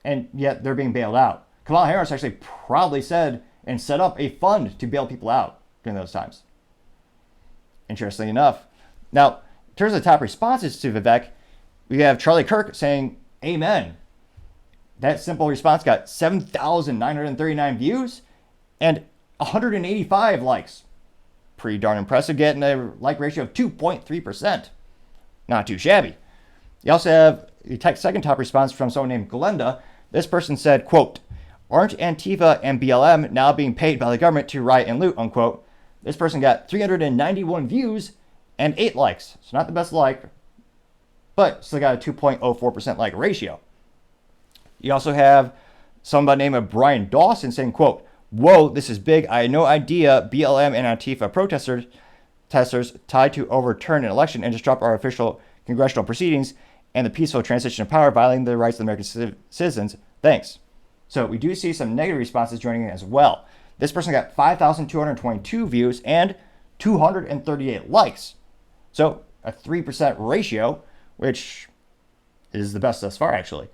And yet they're being bailed out. Kamala Harris actually proudly said and set up a fund to bail people out during those times. Interestingly enough. Now, in terms of the top responses to Vivek, we have Charlie Kirk saying, "Amen." That simple response got 7,939 views and 185 likes. Pretty darn impressive, getting a like ratio of 2.3%. Not too shabby. You also have the second top response from someone named Glenda. This person said, quote, "Aren't Antifa and BLM now being paid by the government to riot and loot," unquote. This person got 391 views and 8 likes. So not the best like, but still got a 2.04% like ratio. You also have somebody named Brian Dawson saying, quote, "Whoa, this is big. I had no idea BLM and Antifa protesters tied to overturn an election and disrupt our official congressional proceedings and the peaceful transition of power, violating the rights of American citizens. Thanks." So we do see some negative responses joining in as well. This person got 5,222 views and 238 likes. So a 3% ratio, which is the best thus far, actually.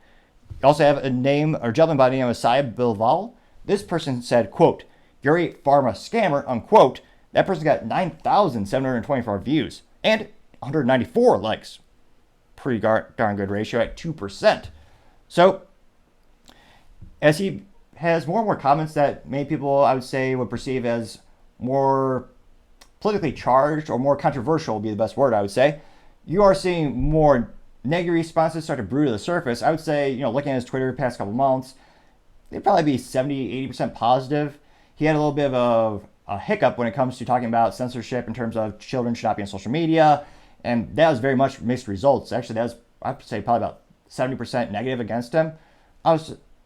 You also have a gentleman by the name of Saib Bilval. This person said, quote, "You're a pharma scammer," unquote. That person got 9,724 views and 194 likes. Pretty darn good ratio at 2%. So, as he has more and more comments that many people, I would say, would perceive as more politically charged or more controversial would be the best word, I would say, you are seeing more negative responses start to brew to the surface. I would say, looking at his Twitter the past couple months, it'd probably be 70-80% positive. He had a little bit of a hiccup when it comes to talking about censorship in terms of children should not be on social media. And that was very much mixed results. Actually, that was, I would say, probably about 70% negative against him. I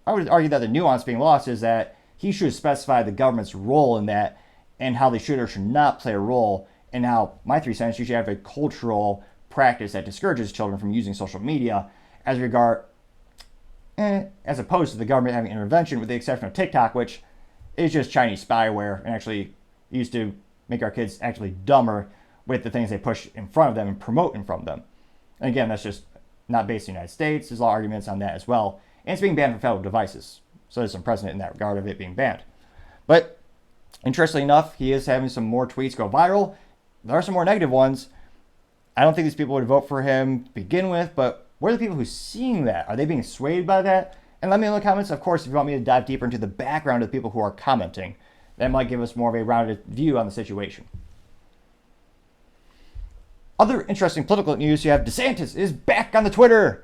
would argue that the nuance being lost is that he should specify the government's role in that and how they should or should not play a role, and how, my 3 cents, you should have a cultural practice that discourages children from using social media as opposed to the government having intervention, with the exception of TikTok, which is just Chinese spyware and actually used to make our kids actually dumber with the things they push in front of them and promote in front of them. And again, that's just not based in the United States. There's a lot of arguments on that as well. And it's being banned from federal devices. So there's some precedent in that regard of it being banned. But interestingly enough, he is having some more tweets go viral. There are some more negative ones. I don't think these people would vote for him to begin with, but what are the people who are seeing that? Are they being swayed by that? And let me know in the comments, of course, if you want me to dive deeper into the background of the people who are commenting. That might give us more of a rounded view on the situation. Other interesting political news, you have DeSantis is back on the Twitter.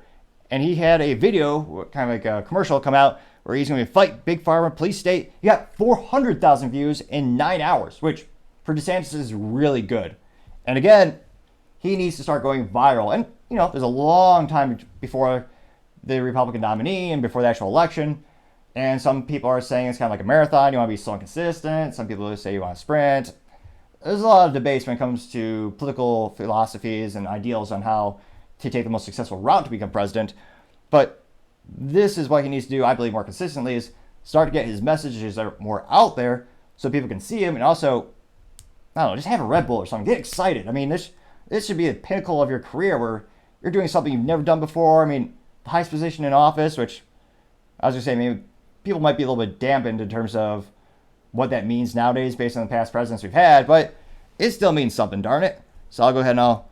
And he had a video, kind of like a commercial, come out where he's going to fight Big Pharma, police state. He got 400,000 views in 9 hours, which for DeSantis is really good. And again, he needs to start going viral. And, there's a long time before the Republican nominee and before the actual election. And some people are saying it's kind of like a marathon. You want to be slow and consistent. Some people say you want to sprint. There's a lot of debates when it comes to political philosophies and ideals on how to take the most successful route to become president. But this is what he needs to do, I believe, more consistently, is start to get his messages more out there so people can see him, and also, I don't know, just have a Red Bull or something. Get excited. I mean, this should be the pinnacle of your career where you're doing something you've never done before. I mean, the highest position in office, which I was going to say, maybe people might be a little bit dampened in terms of what that means nowadays based on the past presidents we've had, but it still means something, darn it. So I'll go ahead and I'll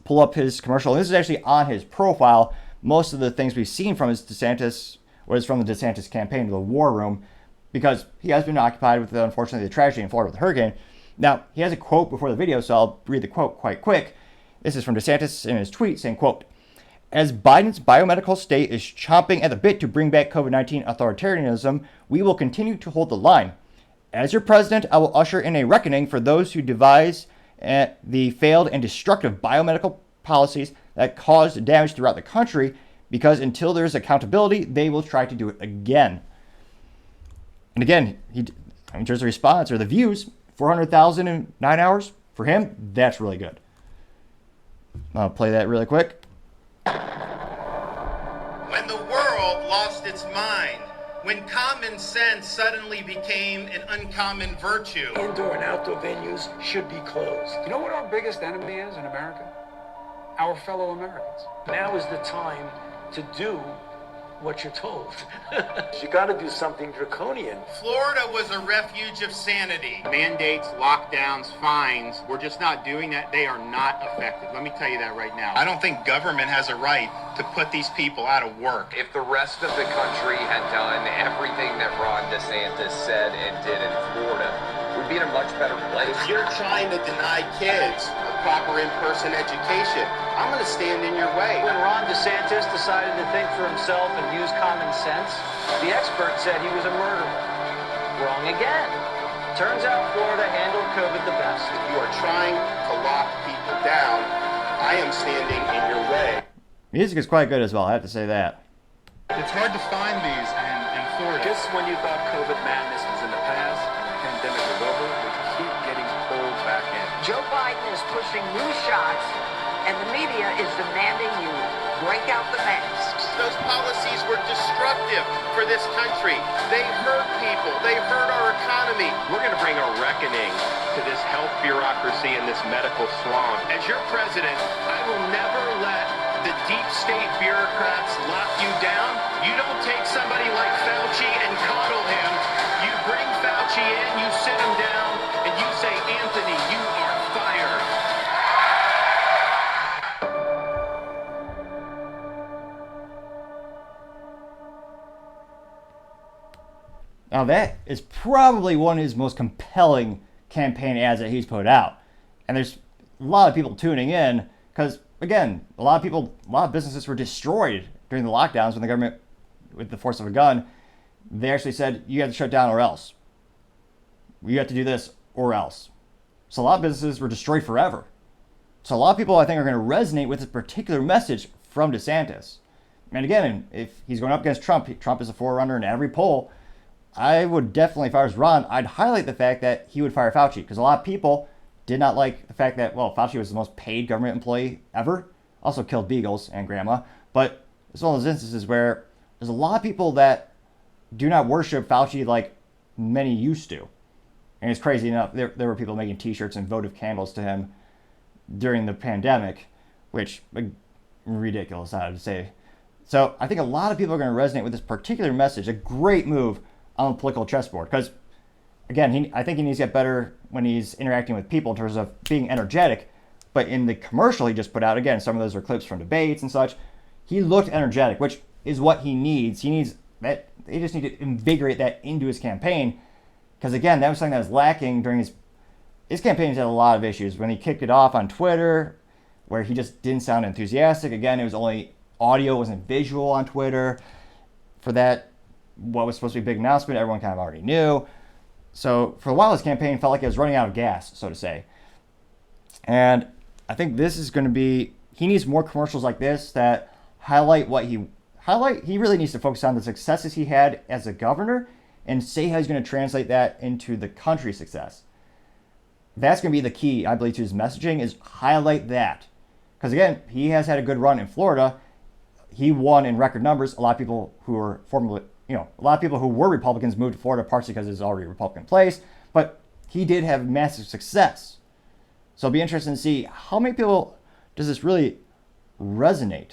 pull up his commercial. And this is actually on his profile. Most of the things we've seen from his DeSantis was from the DeSantis campaign to the war room, because he has been occupied with, unfortunately, the tragedy in Florida with the hurricane. Now, he has a quote before the video, so I'll read the quote quite quick. This is from DeSantis in his tweet saying, quote, "As Biden's biomedical state is chomping at the bit to bring back COVID-19 authoritarianism, we will continue to hold the line. As your president, I will usher in a reckoning for those who devise the failed and destructive biomedical policies that caused damage throughout the country, because until there is accountability, they will try to do it again." And again, here's the response or the views: 400,000 in 9 hours. For him, that's really good. I'll play that really quick. When the world lost its mind, when common sense suddenly became an uncommon virtue. Indoor and outdoor venues should be closed. You know what our biggest enemy is in America? Our fellow Americans. Now is the time to do what you're told. You got to do something draconian. Florida was a refuge of sanity. Mandates, lockdowns, fines. We're just not doing that. They are not effective. Let me tell you that right now. I don't think government has a right to put these people out of work. If the rest of the country had done everything that Ron DeSantis said and did in Florida, we'd be in a much better place. If you're trying to deny kids a proper in-person education, I'm going to stand in your way. When Ron DeSantis decided to think for himself and use common sense, the experts said he was a murderer. Wrong again. Turns out Florida handled COVID the best. If you are trying to lock people down, I am standing in your way. Music is quite good as well, I have to say that. It's hard to find these in Florida. Just when you thought COVID madness was in the past, the pandemic was over, we keep getting pulled back in. Joe Biden is pushing new shots, and the media is demanding you break out the masks. Those policies were destructive for this country. They hurt people. They hurt our economy. We're going to bring a reckoning to this health bureaucracy and this medical swamp. As your president, I will never let the deep state bureaucrats lock you down. You don't take somebody like Fauci and coddle him. You bring Fauci in, you sit him down, and you say, "Anthony, you are fired." Now that is probably one of his most compelling campaign ads that he's put out. And there's a lot of people tuning in because, again, a lot of businesses were destroyed during the lockdowns when the government, with the force of a gun, they actually said, you have to shut down or else. You have to do this or else. So a lot of businesses were destroyed forever. So a lot of people, I think, are going to resonate with this particular message from DeSantis. And again, if he's going up against Trump, Trump is a forerunner in every poll. I would definitely, if I was Ron, I'd highlight the fact that he would fire Fauci, because a lot of people did not like the fact that, well, Fauci was the most paid government employee ever. Also killed beagles and grandma. But it's one of those instances where there's a lot of people that do not worship Fauci like many used to. And it's crazy enough, there were people making t-shirts and votive candles to him during the pandemic, which, ridiculous, I would say. So I think a lot of people are going to resonate with this particular message. A great move on the political chessboard, because again, I think he needs to get better when he's interacting with people in terms of being energetic. But in the commercial he just put out, again, some of those are clips from debates and such, he looked energetic, which is what he needs. He needs that. They just need to invigorate that into his campaign, because again, that was something that was lacking during his campaign. He's had a lot of issues when he kicked it off on Twitter, where he just didn't sound enthusiastic. Again, it was only audio, wasn't visual on Twitter. For that, what was supposed to be a big announcement, everyone kind of already knew. So for a while, his campaign felt like it was running out of gas, so to say. And I think this is going to be, he needs more commercials like this that highlight he really needs to focus on the successes he had as a governor and say how he's going to translate that into the country's success. That's going to be the key, I believe, to his messaging, is highlight that. Because again, he has had a good run in Florida. He won in record numbers. A lot of people who were a lot of people who were Republicans moved to Florida partially because it's already a Republican place, but he did have massive success. So it'll be interesting to see how many people does this really resonate.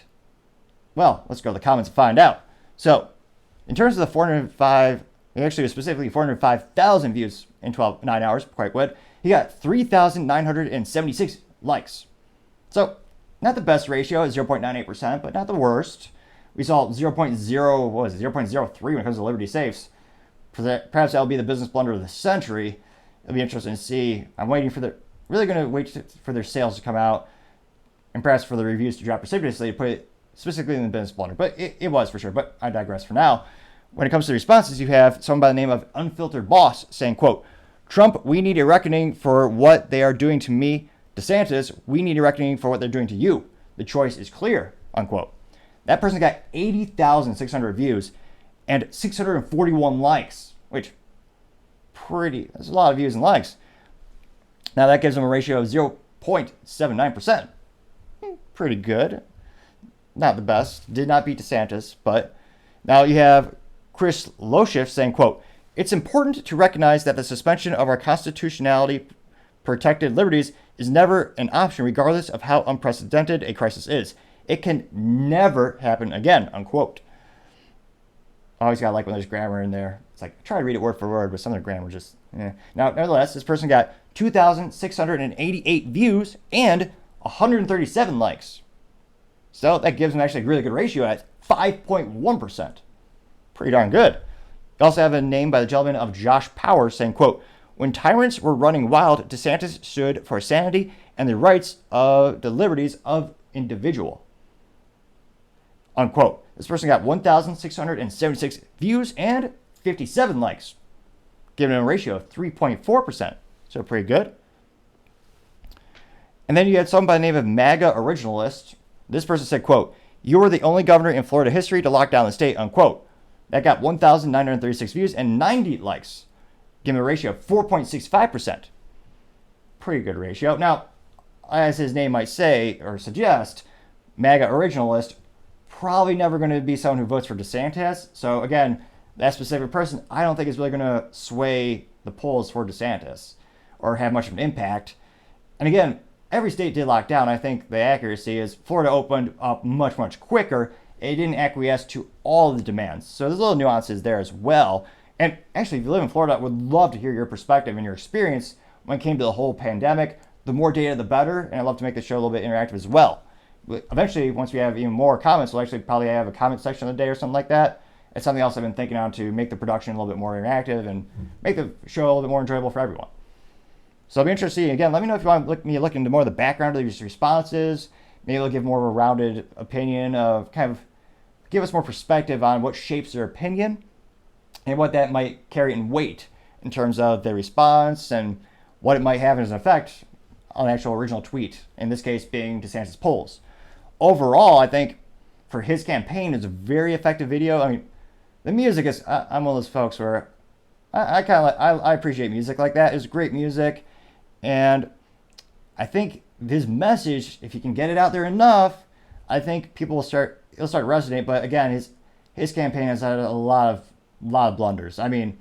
Well, let's go to the comments and find out. So in terms of the 405, actually specifically 405,000 views in 9 hours, quite good. He got 3,976 likes. So not the best ratio at 0.98%, but not the worst. We saw 0.03 when it comes to Liberty Safes. Perhaps that'll be the business blunder of the century. It'll be interesting to see. I'm waiting for really going to wait for their sales to come out and perhaps for the reviews to drop precipitously to put it specifically in the business blunder. But it was for sure. But I digress for now. When it comes to the responses, you have someone by the name of Unfiltered Boss saying, quote, Trump, we need a reckoning for what they are doing to me. DeSantis, we need a reckoning for what they're doing to you. The choice is clear, unquote. That person got 80,600 views and 641 likes, which that's a lot of views and likes. Now that gives them a ratio of 0.79%. Pretty good. Not the best. Did not beat DeSantis, but now you have Chris Loshiff saying, quote, it's important to recognize that the suspension of our constitutionality protected liberties is never an option regardless of how unprecedented a crisis is. It can never happen again, unquote. Always gotta like when there's grammar in there. It's like, try to read it word for word, but some of the grammar just, Now, nevertheless, this person got 2,688 views and 137 likes. So that gives them actually a really good ratio at 5.1%. Pretty darn good. You also have a name by the gentleman of Josh Powers saying, quote, when tyrants were running wild, DeSantis stood for sanity and the rights of the liberties of individual. Unquote. This person got 1,676 views and 57 likes, giving it a ratio of 3.4%. So pretty good. And then you had someone by the name of MAGA Originalist. This person said, quote, you were the only governor in Florida history to lock down the state, unquote. That got 1,936 views and 90 likes, giving a ratio of 4.65%. Pretty good ratio. Now, as his name might say or suggest, MAGA Originalist, probably never going to be someone who votes for DeSantis. So again, that specific person, I don't think is really going to sway the polls for DeSantis or have much of an impact. And again, every state did lock down. I think the accuracy is Florida opened up much, much quicker. It didn't acquiesce to all of the demands. So there's little nuances there as well. And actually, if you live in Florida, I would love to hear your perspective and your experience when it came to the whole pandemic. The more data, the better. And I'd love to make the show a little bit interactive as well. Eventually, once we have even more comments, we'll actually probably have a comment section of the day or something like that. It's something else I've been thinking on to make the production a little bit more interactive and make the show a little bit more enjoyable for everyone. So I'll be interested to see. Again, let me know if you want me to look into more of the background of these responses. Maybe it'll give more of a rounded opinion of kind of give us more perspective on what shapes their opinion and what that might carry in weight in terms of their response and what it might have as an effect on the actual original tweet, in this case being DeSantis' polls. Overall, I think for his campaign, it's a very effective video. I mean, the music is, I'm one of those folks where I appreciate music like that. It's great music. And I think his message, if you can get it out there enough, I think it'll start resonating. But again, his campaign has had a lot of blunders. I mean,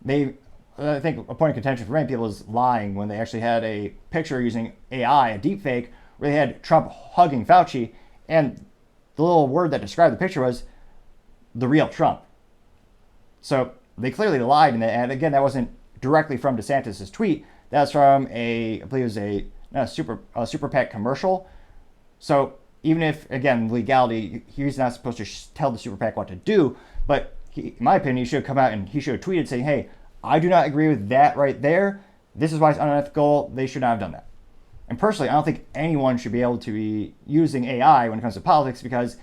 I think a point of contention for many people is lying when they actually had a picture using AI, a deep fake, where they had Trump hugging Fauci, and the little word that described the picture was the real Trump. So they clearly lied in that. And again, that wasn't directly from DeSantis' tweet. That's from I believe it was a super PAC commercial. So even if, again, legality, he's not supposed to tell the super PAC what to do, but in my opinion, he should have come out and he should have tweeted saying, hey, I do not agree with that right there. This is why it's unethical. They should not have done that. And personally, I don't think anyone should be able to be using AI when it comes to politics because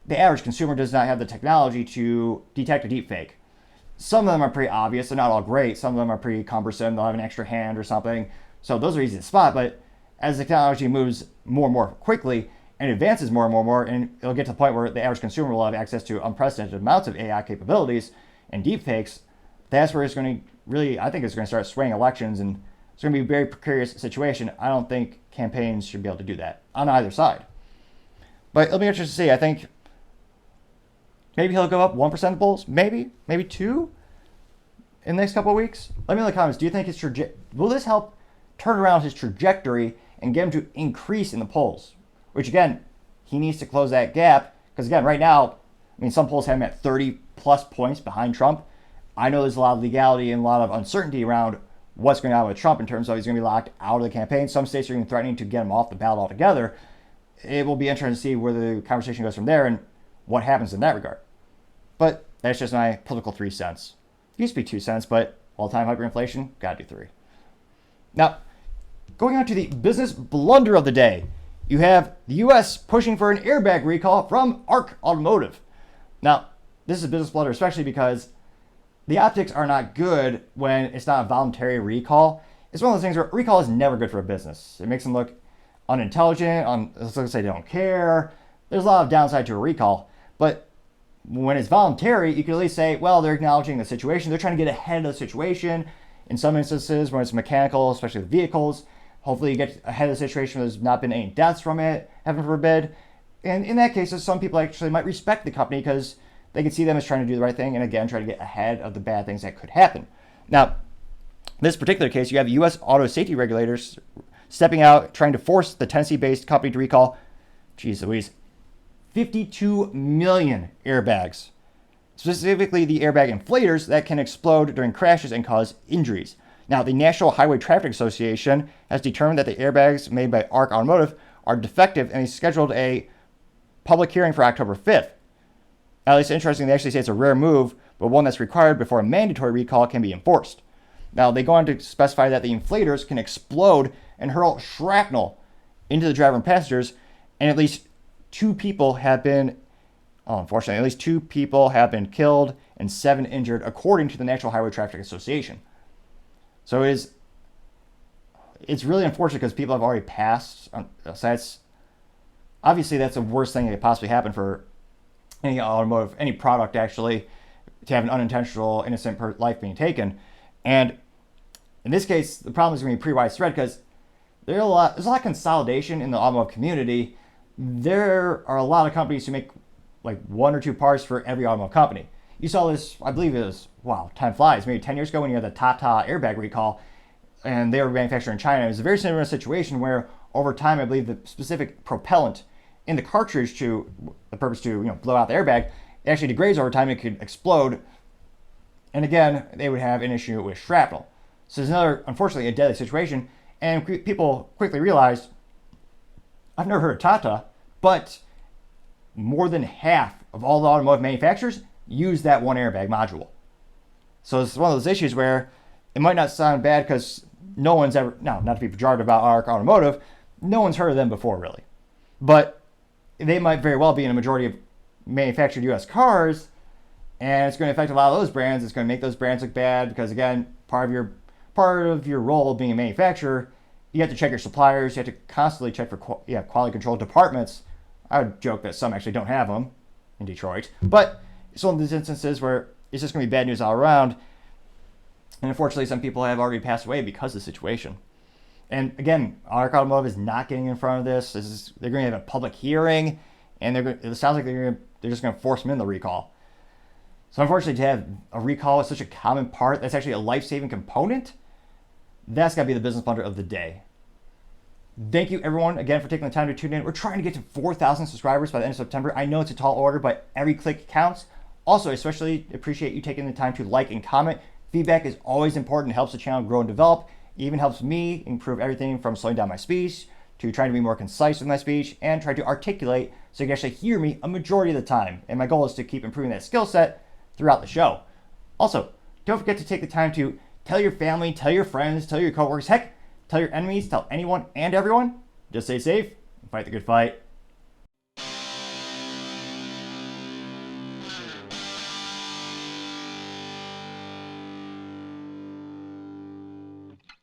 the average consumer does not have the technology to detect a deepfake. Some of them are pretty obvious. They're not all great. Some of them are pretty cumbersome. They'll have an extra hand or something. So those are easy to spot. But as the technology moves more and more quickly and advances more and more, and it'll get to the point where the average consumer will have access to unprecedented amounts of AI capabilities and deepfakes, that's where it's going to really, I think it's going to start swaying elections, and it's going to be a very precarious situation. I don't think campaigns should be able to do that on either side. But it'll be interesting to see. I think Maybe he'll go up 1% in the polls. Maybe 2 in the next couple of weeks. Let me know in the comments. Do you think will this help turn around his trajectory and get him to increase in the polls? Which again, he needs to close that gap. Because again, right now, I mean, some polls have him at 30 plus points behind Trump. I know there's a lot of legality and a lot of uncertainty around what's going on with Trump in terms of he's going to be locked out of the campaign. Some states are even threatening to get him off the ballot altogether. It will be interesting to see where the conversation goes from there and what happens in that regard. But that's just my political 3 cents. It used to be 2 cents, but all-time hyperinflation, gotta do 3. Now, going on to the business blunder of the day, you have the U.S. pushing for an airbag recall from Arc Automotive. Now, this is a business blunder, especially because the optics are not good when it's not a voluntary recall. It's one of those things where recall is never good for a business. It makes them look unintelligent, let's say they don't care. There's a lot of downside to a recall. But when it's voluntary, you can at least say, well, they're acknowledging the situation. They're trying to get ahead of the situation. In some instances, when it's mechanical, especially with vehicles, hopefully you get ahead of the situation where there's not been any deaths from it, heaven forbid. And in that case, some people actually might respect the company because they can see them as trying to do the right thing and, again, try to get ahead of the bad things that could happen. Now, in this particular case, you have U.S. auto safety regulators stepping out, trying to force the Tennessee-based company to recall, geez Louise, 52 million airbags, specifically the airbag inflators that can explode during crashes and cause injuries. Now, the National Highway Traffic Association has determined that the airbags made by Arc Automotive are defective, and they scheduled a public hearing for October 5th. Now, it's interesting, they actually say it's a rare move, but one that's required before a mandatory recall can be enforced. Now, they go on to specify that the inflators can explode and hurl shrapnel into the driver and passengers, and at least 2 people have been, unfortunately, at least 2 people have been killed and 7 injured, according to the National Highway Traffic Association. So it's really unfortunate because people have already passed. So that's the worst thing that could possibly happen for any automotive, any product actually, to have an unintentional, innocent life being taken. And in this case, the problem is going to be pretty widespread because there's a lot of consolidation in the automotive community. There are a lot of companies who make like 1 or 2 parts for every automotive company. You saw this, I believe it was, wow, time flies, maybe 10 years ago when you had the Tata airbag recall, and they were manufactured in China. It was a very similar situation where over time, I believe the specific propellant in the cartridge to the purpose to blow out the airbag, it actually degrades over time. It could explode, and again, they would have an issue with shrapnel. So there's another, unfortunately, a deadly situation. And people quickly realized, I've never heard of Tata, but more than half of all the automotive manufacturers use that one airbag module. So it's one of those issues where it might not sound bad because no one's ever, not to be pejorative about Arc Automotive, no one's heard of them before really. But they might very well be in a majority of manufactured U.S. cars, and it's going to affect a lot of those brands. It's going to make those brands look bad because, again, part of your role being a manufacturer, you have to check your suppliers. You have to constantly check for quality control departments. I would joke that some actually don't have them in Detroit, but it's one of these instances where it's just going to be bad news all around. And unfortunately, some people have already passed away because of the situation. And again, Arc Automotive is not getting in front of this. They're going to have a public hearing, and it sounds like they're just going to force them in the recall. So unfortunately, to have a recall is such a common part, that's actually a life-saving component, that's got to be the business blunder of the day. Thank you, everyone, again, for taking the time to tune in. We're trying to get to 4,000 subscribers by the end of September. I know it's a tall order, but every click counts. Also, I especially appreciate you taking the time to like and comment. Feedback is always important. It helps the channel grow and develop. It even helps me improve everything from slowing down my speech to trying to be more concise with my speech and try to articulate so you can actually hear me a majority of the time. And my goal is to keep improving that skill set throughout the show. Also, don't forget to take the time to tell your family, tell your friends, tell your coworkers, heck, tell your enemies, tell anyone and everyone. Just stay safe and fight the good fight.